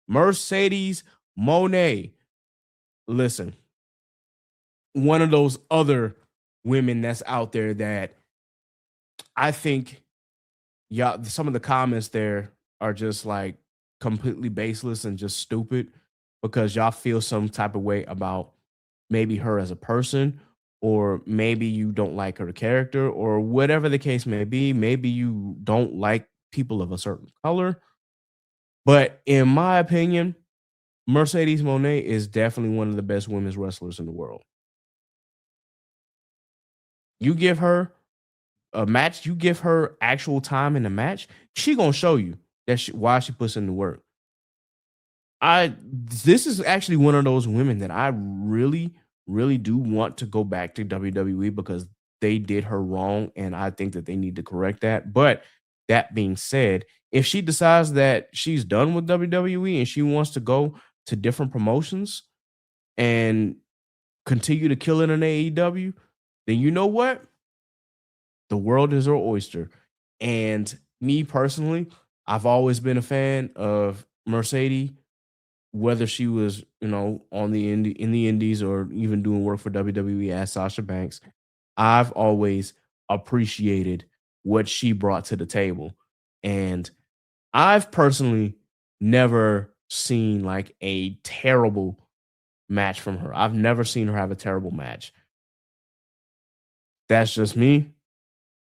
Mercedes Moné. Listen, one of those other women that's out there that I think, yeah, some of the comments there are just like completely baseless and just stupid because y'all feel some type of way about maybe her as a person, or maybe you don't like her character, or whatever the case may be. Maybe you don't like people of a certain color. But in my opinion, Mercedes Moné is definitely one of the best women's wrestlers in the world. You give her a match, you give her actual time in the match, she gonna show you that why she puts in the work. This is actually one of those women that I really, really do want to go back to WWE because they did her wrong, and I think that they need to correct that. But that being said, if she decides that she's done with WWE and she wants to go to different promotions and continue to kill it in AEW, then you know what? The world is her oyster. And me personally, I've always been a fan of Mercedes, whether she was, on in the indies or even doing work for WWE as Sasha Banks. I've always appreciated what she brought to the table. And I've personally never seen like a terrible match from her. I've never seen her have a terrible match. That's just me.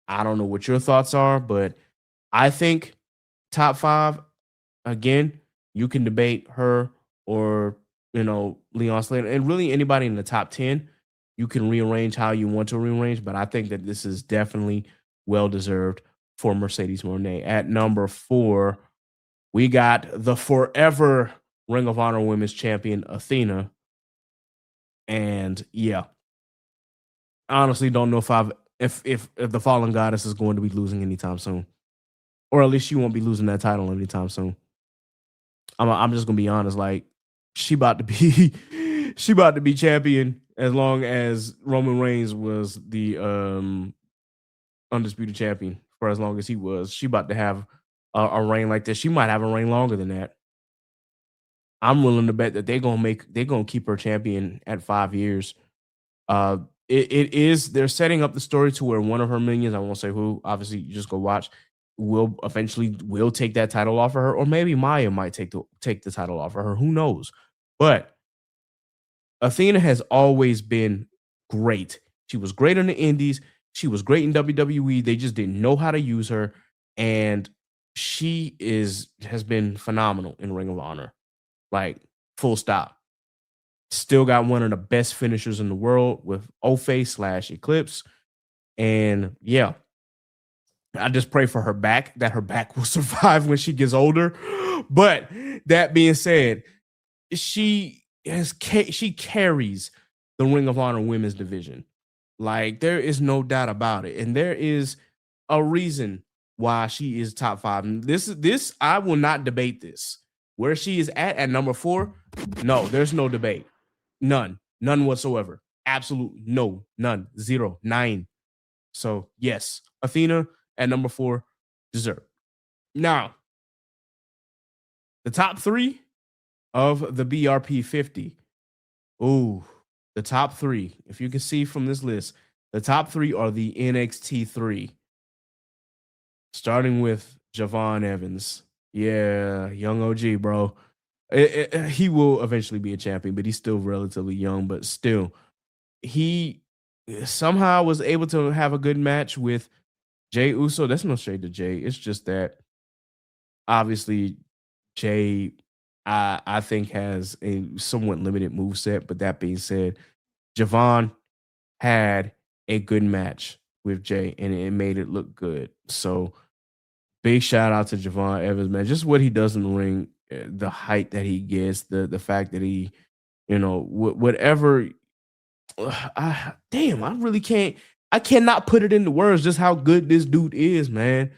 I don't know what your thoughts are, but I think top 5, again, you can debate her or, Leon Slater, and really anybody in the top 10. You can rearrange how you want to rearrange, but I think that this is definitely well-deserved for Mercedes Moné. At number 4, we got the forever Ring of Honor Women's Champion, Athena. And yeah, I honestly don't know if the Fallen Goddess is going to be losing anytime soon, or at least she won't be losing that title anytime soon. I'm just gonna be honest, like she about to be champion as long as Roman Reigns was the undisputed champion for as long as he was. She about to have a reign like this. She might have a reign longer than that. I'm willing to bet that they're gonna keep her champion at 5 years. They're setting up the story to where one of her minions, I won't say who, obviously you just go watch, will take that title off of her, or maybe Maya might take the title off of her. Who knows? But Athena has always been great. She was great in the indies. She was great in WWE. They just didn't know how to use her, and she has been phenomenal in Ring of Honor. Like, full stop. Still got one of the best finishers in the world with Ofe/Eclipse. And yeah, I just pray for her back, that her back will survive when she gets older. But that being said, she carries the Ring of Honor women's division. Like, there is no doubt about it. And there is a reason why she is top 5. This I will not debate this. Where she is at number 4, no, there's no debate. None whatsoever. Absolute no, none, zero, nine. So yes, Athena at number 4, deserved. Now, the top 3 of the BRP 50. Ooh, the top 3. If you can see from this list, the top 3 are the NXT 3. Starting with Javon Evans. Yeah, young OG, bro. He will eventually be a champion, but he's still relatively young. But still, he somehow was able to have a good match with Jay Uso. That's no shade to Jay. It's just that obviously Jay, I think, has a somewhat limited moveset. But that being said, Javon had a good match with Jay, and it made it look good. So big shout out to Javon Evans, man. Just what he does in the ring, the height that he gets, the fact that he, whatever. Damn, I really can't. I cannot put it into words just how good this dude is, man.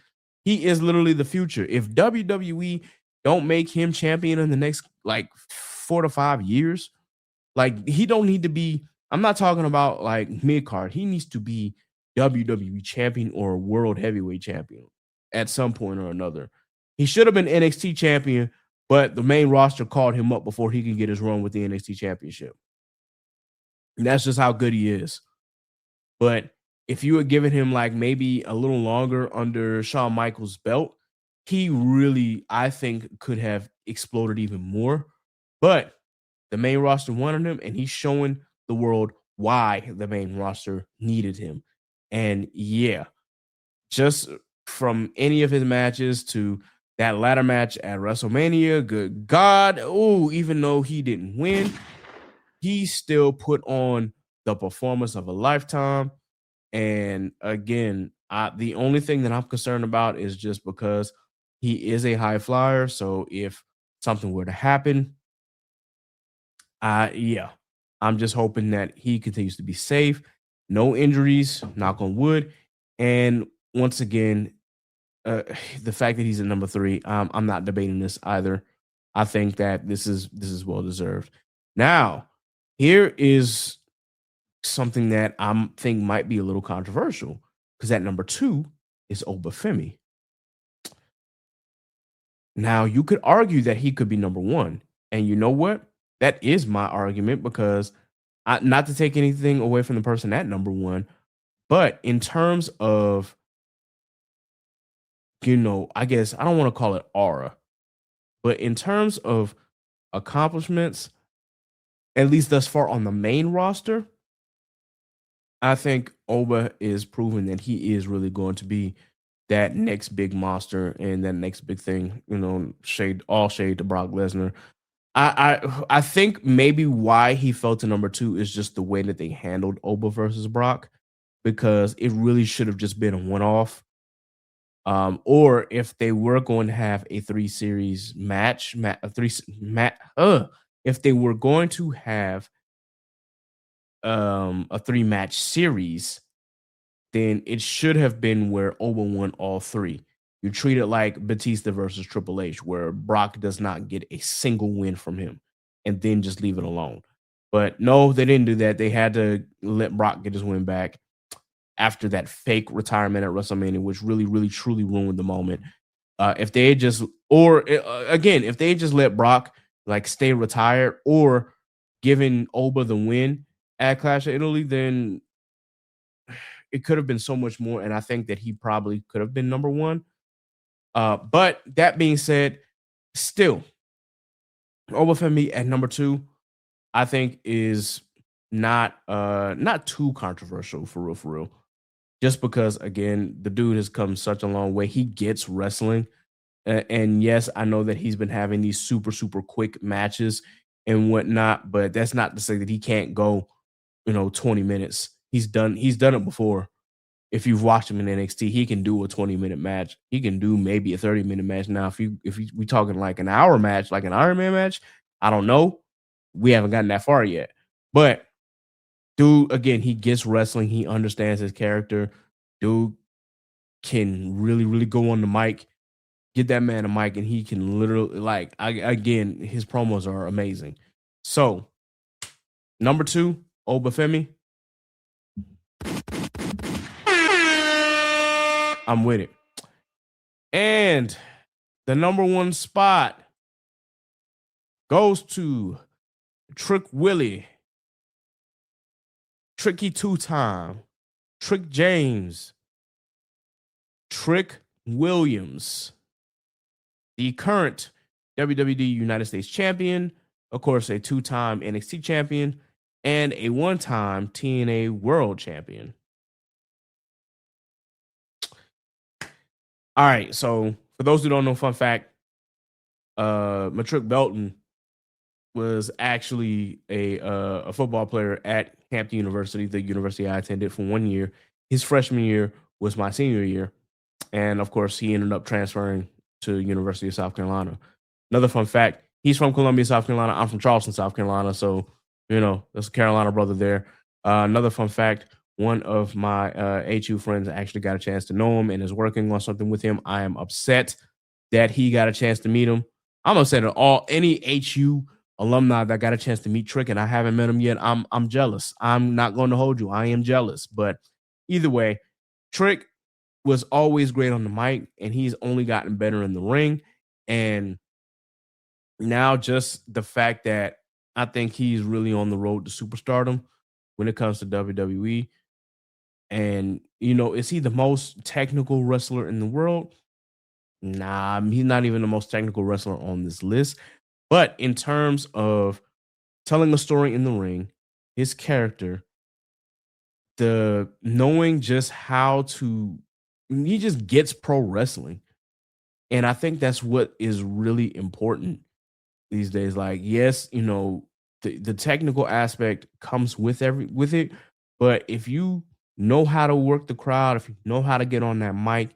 He is literally the future. If WWE don't make him champion in the next like 4 to 5 years, like he don't need to be. I'm not talking about like mid card. He needs to be WWE champion or world heavyweight champion at some point or another. He should have been NXT champion, but the main roster called him up before he can get his run with the NXT championship. And that's just how good he is. But if you had given him like maybe a little longer under Shawn Michaels' belt, he really, I think, could have exploded even more. But the main roster wanted him, and he's showing the world why the main roster needed him. And yeah, just from any of his matches to that ladder match at WrestleMania, good God, even though he didn't win, he still put on the performance of a lifetime. And again, the only thing that I'm concerned about is just because he is a high flyer. So if something were to happen, I'm just hoping that he continues to be safe, no injuries, knock on wood. And once again, the fact that he's at number 3, I'm not debating this either. I think that this is well deserved. Now, here is something that I think might be a little controversial, because at number 2 is Obafemi. Now, you could argue that he could be number 1. And you know what? That is my argument, because not to take anything away from the person at number 1, but in terms of, I guess I don't want to call it aura, but in terms of accomplishments, at least thus far on the main roster, I think Oba is proving that he is really going to be that next big monster and that next big thing. Shade to Brock Lesnar. I think maybe why he fell to number 2 is just the way that they handled Oba versus Brock, because it really should have just been a one-off. Or if they were going to have a 3-series match, if they were going to have a 3-match series, then it should have been where Oba won all 3. You treat it like Batista versus Triple H, where Brock does not get a single win from him and then just leave it alone. But no, they didn't do that. They had to let Brock get his win back after that fake retirement at WrestleMania, which really, really, truly ruined the moment. If they had just, if they had just let Brock like stay retired or given Oba the win at Clash of Italy, then it could have been so much more. And I think that he probably could have been number 1. But that being said, still, Obafemi at number 2, I think is not too controversial for real. Just because, again, the dude has come such a long way. He gets wrestling. And yes, I know that he's been having these super, super quick matches and whatnot, but that's not to say that he can't go, 20 minutes. He's done it before. If you've watched him in NXT, he can do a 20-minute match. He can do maybe a 30-minute match. Now, if we talking like an hour match, like an Iron Man match, I don't know. We haven't gotten that far yet. But dude, again, he gets wrestling. He understands his character. Dude can really, really go on the mic. Get that man a mic, and he can literally, again, his promos are amazing. So, number 2, Obafemi. I'm with it. And the number one spot goes to Trick Willie, Tricky Two Time, Trick James, Trick Williams, the current WWE United States champion, of course, a two-time NXT champion, and a one-time TNA World champion. All right, so for those who don't know, fun fact, Matrick Belton was actually a football player at Hampton University, the university I attended for 1 year. His freshman year was my senior year. And of course, he ended up transferring to University of South Carolina. Another fun fact, he's from Columbia, South Carolina. I'm from Charleston, South Carolina. So, you know, there's a Carolina brother there. Another fun fact, one of my HU friends actually got a chance to know him and is working on something with him. I am upset that he got a chance to meet him. I'm upset at any HU alumni that got a chance to meet Trick and I haven't met him yet. I'm jealous. I'm not going to hold you. I am jealous. But either way, Trick was always great on the mic, and he's only gotten better in the ring. And now just the fact that I think he's really on the road to superstardom when it comes to WWE. And, you know, is he the most technical wrestler in the world? Nah, he's not even the most technical wrestler on this list. But in terms of telling a story in the ring, his character, the knowing just how to, he just gets pro wrestling. And I think that's what is really important these days. Like, yes, you know, the technical aspect comes with it. But if you know how to work the crowd, if you know how to get on that mic,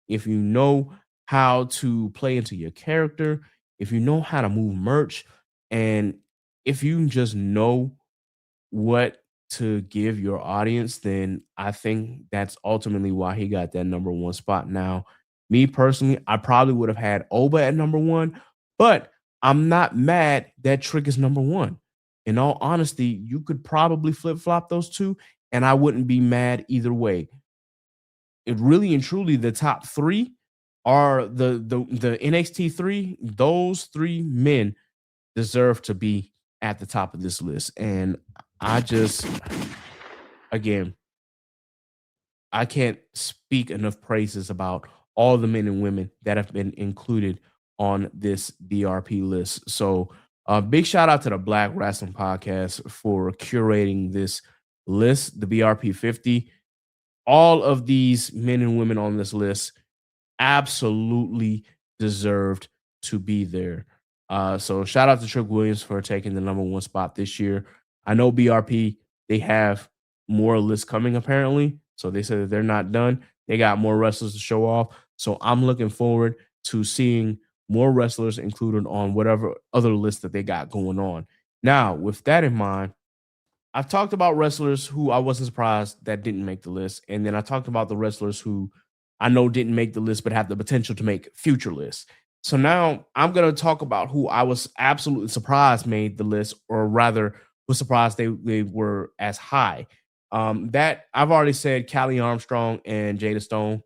if you know how to play into your character, if you know how to move merch, and if you just know what to give your audience, then I think that's ultimately why he got that number one spot. Now, me personally, I probably would have had Oba at number one, but I'm not mad that Trick is number one. In all honesty, you could probably flip-flop those two, and I wouldn't be mad either way. It really and truly, the top three are the NXT three. Those three men deserve to be at the top of this list. And I just, again, I can't speak enough praises about all the men and women that have been included on this BRP list. So a big shout out to the Black Rasslin Podcast for curating this list, the BRP 50. All of these men and women on this list absolutely deserved to be there. So shout out to Trick Williams for taking the number one spot this year. I know BRP, they have more lists coming apparently. So they said that they're not done. They got more wrestlers to show off. So I'm looking forward to seeing more wrestlers included on whatever other list that they got going on. Now, with that in mind, I've talked about wrestlers who I wasn't surprised that didn't make the list. And then I talked about the wrestlers who I know didn't make the list, but have the potential to make future lists. So now I'm going to talk about who I was absolutely surprised made the list, or rather was surprised they were as high. That I've already said Callie Armstrong and Jada Stone,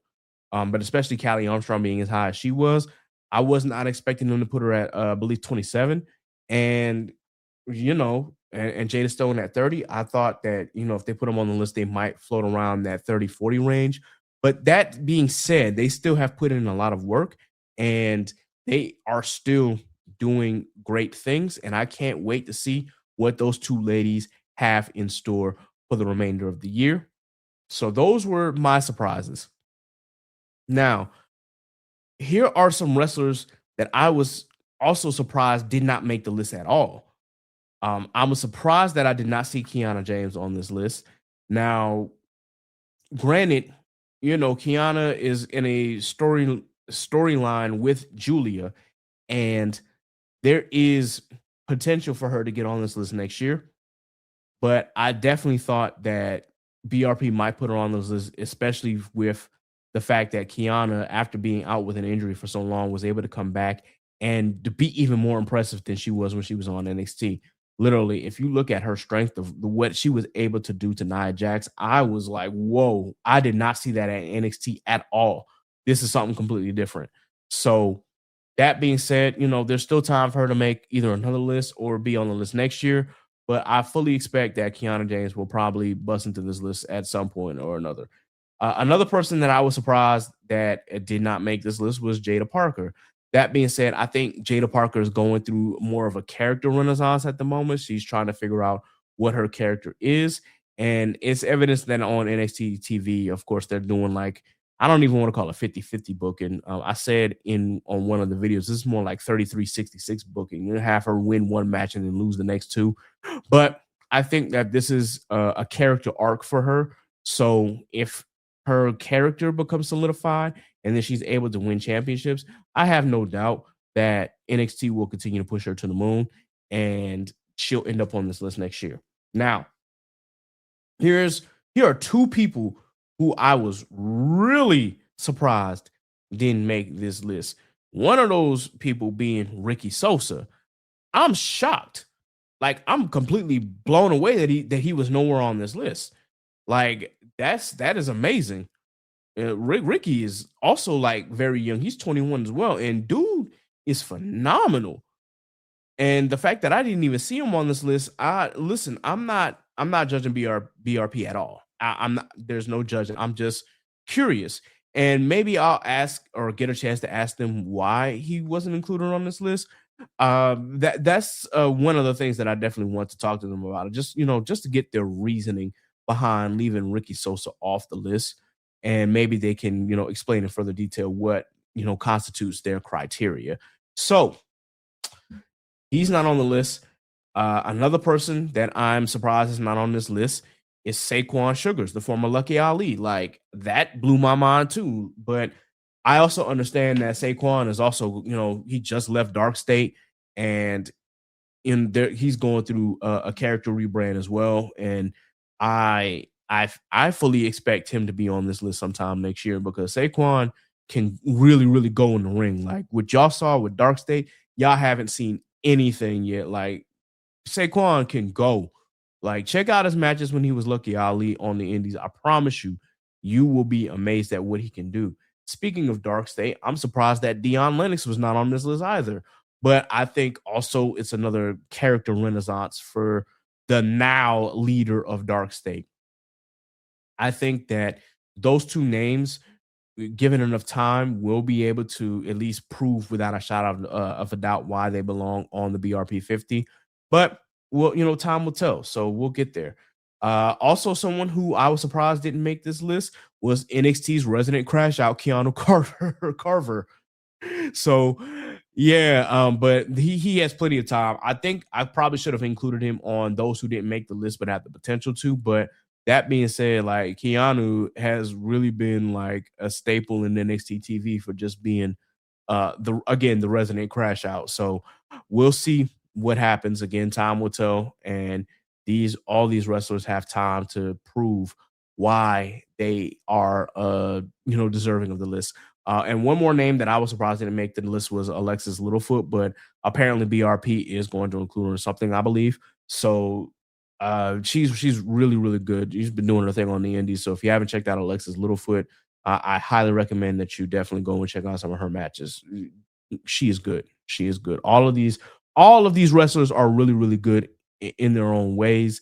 but especially Callie Armstrong being as high as she was. I was not expecting them to put her at, I believe, 27. And, you know, and Jada Stone at 30. I thought that, you know, if they put them on the list, they might float around that 30-40 range. But that being said, they still have put in a lot of work, and they are still doing great things. And I can't wait to see what those two ladies have in store for the remainder of the year. So those were my surprises. Now, here are some wrestlers that I was also surprised did not make the list at all. I was surprised that I did not see Kiana James on this list. Now, granted, you know, Kiana is in a storyline with Julia, and there is potential for her to get on this list next year. But I definitely thought that BRP might put her on this list, especially with the fact that Kiana, after being out with an injury for so long, was able to come back and to be even more impressive than she was when she was on NXT. Literally, if you look at her strength of what she was able to do to Nia Jax, I was like, whoa, I did not see that at NXT at all. this is something completely different. So that being said, there's still time for her to make either another list or be on the list next year. But I fully expect that Kiana James will probably bust into this list at some point or another. Another person that I was surprised that did not make this list was Jada Parker. That being said, I think Jada Parker is going through more of a character renaissance at the moment. She's trying to figure out what her character is. And it's evidence that on NXT TV, of course, they're doing like, I don't even want to call it 50-50 booking. I said on one of the videos, this is more like 33-66 booking. You have her win one match and then lose the next two. But I think that this is a character arc for her. So if her character becomes solidified and then she's able to win championships, I have no doubt that NXT will continue to push her to the moon and she'll end up on this list next year. Now, here are two people who I was really surprised didn't make this list. One of those people being Ricky Sosa. I'm shocked. Like, I'm completely blown away that he was nowhere on this list. Like, that is amazing. Ricky is also like very young. He's 21 as well, and dude is phenomenal. And the fact that I didn't even see him on this list, I'm not judging BRP at all. I'm not. There's no judging. I'm just curious, and maybe I'll ask or get a chance to ask them why he wasn't included on this list. That's one of the things that I definitely want to talk to them about. Just to get their reasoning behind leaving Ricky Sosa off the list, and maybe they can explain in further detail what constitutes their criteria. So he's not on the list. Another person that I'm surprised is not on this list is Saquon Sugars, the former Lucky Ali. Like, that blew my mind too. But I also understand that Saquon is also, he just left Dark State, and he's going through a character rebrand as well. And I fully expect him to be on this list sometime next year, because Saquon can really, really go in the ring. Like what y'all saw with Dark State, y'all haven't seen anything yet. Like, Saquon can go. Like, check out his matches when he was Lucky Ali on the Indies. I promise you will be amazed at what he can do. Speaking of Dark State, I'm surprised that Dion Lennox was not on this list either. But I think also it's another character renaissance for the now leader of Dark State. I think that those two names, given enough time, will be able to at least prove without a shadow of a doubt why they belong on the BRP 50. But time will tell. So we'll get there. Also, someone who I was surprised didn't make this list was NXT's resident crash out, Keanu Carver. So yeah, but he has plenty of time. I think I probably should have included him on those who didn't make the list but had the potential to. But that being said, like, Keanu has really been like a staple in NXT TV for just being the resident crash out. So we'll see what happens. Again, time will tell, and all these wrestlers have time to prove why they are deserving of the list. And one more name that I was surprised didn't make the list was Alexis Littlefoot, but apparently BRP is going to include her in something, I believe. So she's really, really good. She's been doing her thing on the indies. So if you haven't checked out Alexis Littlefoot, I highly recommend that you definitely go and check out some of her matches. She is good. She is good. All of these wrestlers are really, really good in their own ways.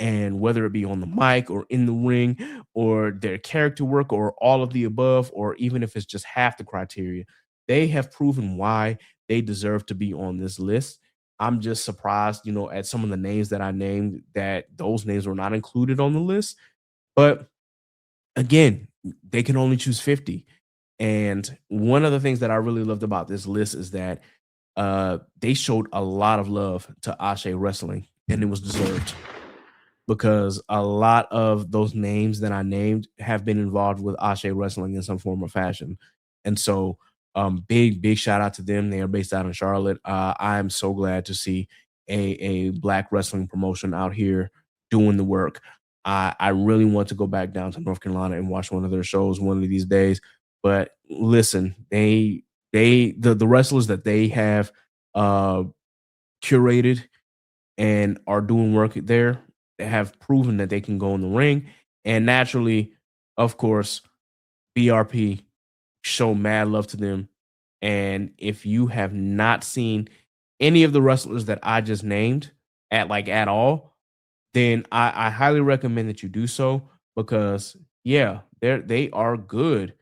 And whether it be on the mic or in the ring or their character work or all of the above, or even if it's just half the criteria, they have proven why they deserve to be on this list. I'm just surprised, at some of the names that I named, that those names were not included on the list. But again, they can only choose 50. And one of the things that I really loved about this list is that they showed a lot of love to Ashe Wrestling, and it was deserved, because a lot of those names that I named have been involved with Ashe Wrestling in some form or fashion. And so big shout out to them. They are based out in Charlotte. I am so glad to see a Black wrestling promotion out here doing the work. I really want to go back down to North Carolina and watch one of their shows one of these days. But listen, the wrestlers that they have curated and are doing work there, they have proven that they can go in the ring. And naturally, of course, BRP show mad love to them. And if you have not seen any of the wrestlers that I just named at all, then I highly recommend that you do so, because they are good.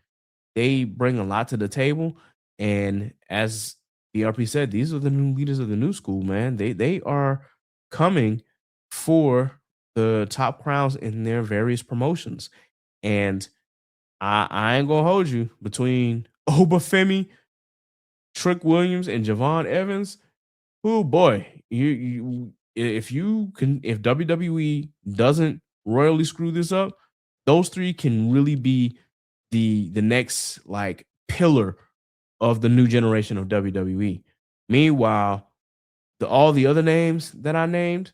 They bring a lot to the table. And as BRP said, these are the new leaders of the new school, man. They are coming for the top crowns in their various promotions. And I ain't gonna hold you, between Obafemi, Trick Williams, and Javon Evans. Oh boy, if WWE doesn't royally screw this up, those three can really be the next like pillar of the new generation of WWE. Meanwhile, all the other names that I named,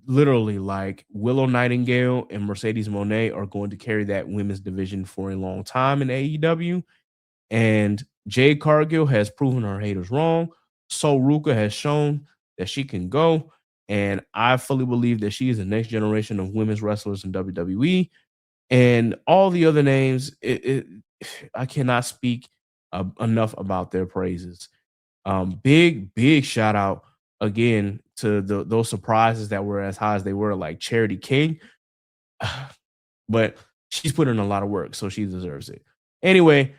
literally like Willow Nightingale and Mercedes Moné, are going to carry that women's division for a long time in AEW. And Jade Cargill has proven her haters wrong. So Ruka has shown that she can go. And I fully believe that she is the next generation of women's wrestlers in WWE. And all the other names, I cannot speak enough about their praises. Big shout out again to those surprises that were as high as they were, like Charity King. But she's put in a lot of work, so she deserves it. Anyway,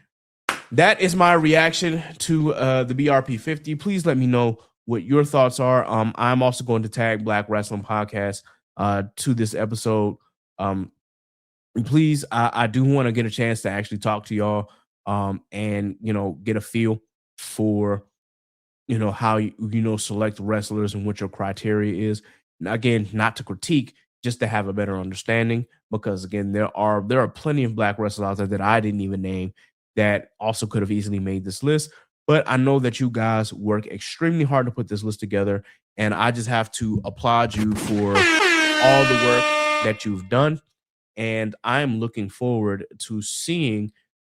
that is my reaction to the BRP 50. Please let me know what your thoughts are. I'm also going to tag Black Wrestling Podcast to this episode. Please, I do want to get a chance to actually talk to y'all and, get a feel for, how you select wrestlers and what your criteria is. Now, again, not to critique, just to have a better understanding, because again, there are plenty of Black wrestlers out there that I didn't even name that also could have easily made this list. But I know that you guys work extremely hard to put this list together, and I just have to applaud you for all the work that you've done. And I'm looking forward to seeing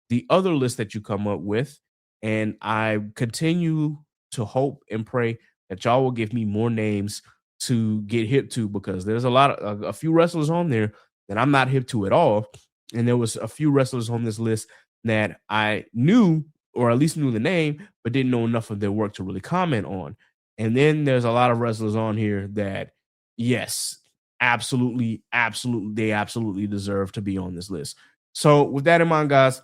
the other list that you come up with. And I continue to hope and pray that y'all will give me more names to get hip to, because there's a few wrestlers on there that I'm not hip to at all. And there was a few wrestlers on this list that I knew, or at least knew the name, but didn't know enough of their work to really comment on. And then there's a lot of wrestlers on here that, yes, absolutely deserve to be on this list. So with that in mind, guys,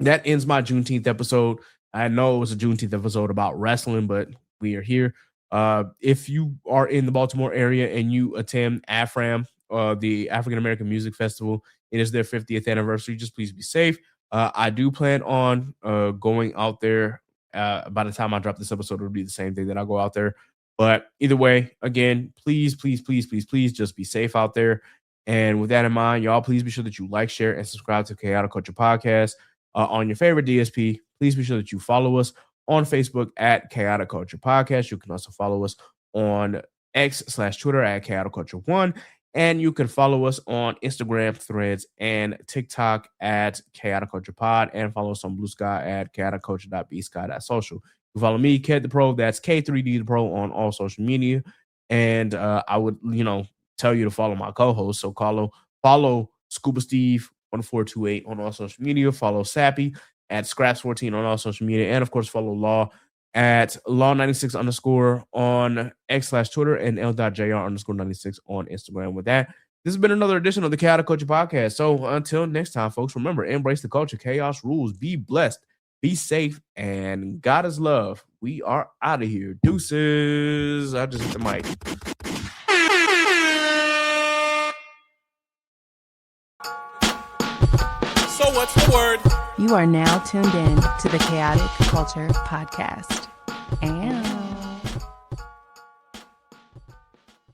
that ends my Juneteenth episode. I know it was a Juneteenth episode about wrestling, but we are here. If you are in the Baltimore area and you attend AFRAM, the African American Music Festival, it is their 50th anniversary. Just please be safe. I do plan on going out there. By the time I drop this episode, it'll be the same day that I go out there. But either way, again, please just be safe out there. And with that in mind, y'all, please be sure that you like, share, and subscribe to Chaotic Culture Podcast on your favorite DSP. Please be sure that you follow us on Facebook at Chaotic Culture Podcast. You can also follow us on X/Twitter at Chaotic Culture 1. And you can follow us on Instagram, Threads, and TikTok at Chaotic Culture Pod, and follow us on Blue Sky at chaoticculture.bsky.social. You follow me, Ked the Pro, that's K3D the Pro on all social media. And I would, tell you to follow my co-host. So follow Scuba Steve 1428 on all social media. Follow Sappy at Scraps14 on all social media. And of course, follow Law at Law96_ on X/Twitter and L.JR_96 on Instagram. With that, this has been another edition of the Chaotic Culture Podcast. So until next time, folks, remember, embrace the culture. Chaos rules. Be blessed. Be safe. And God is love. We are out of here. Deuces. I just hit the mic. So what's the word? You are now tuned in to the Chaotic Culture Podcast. And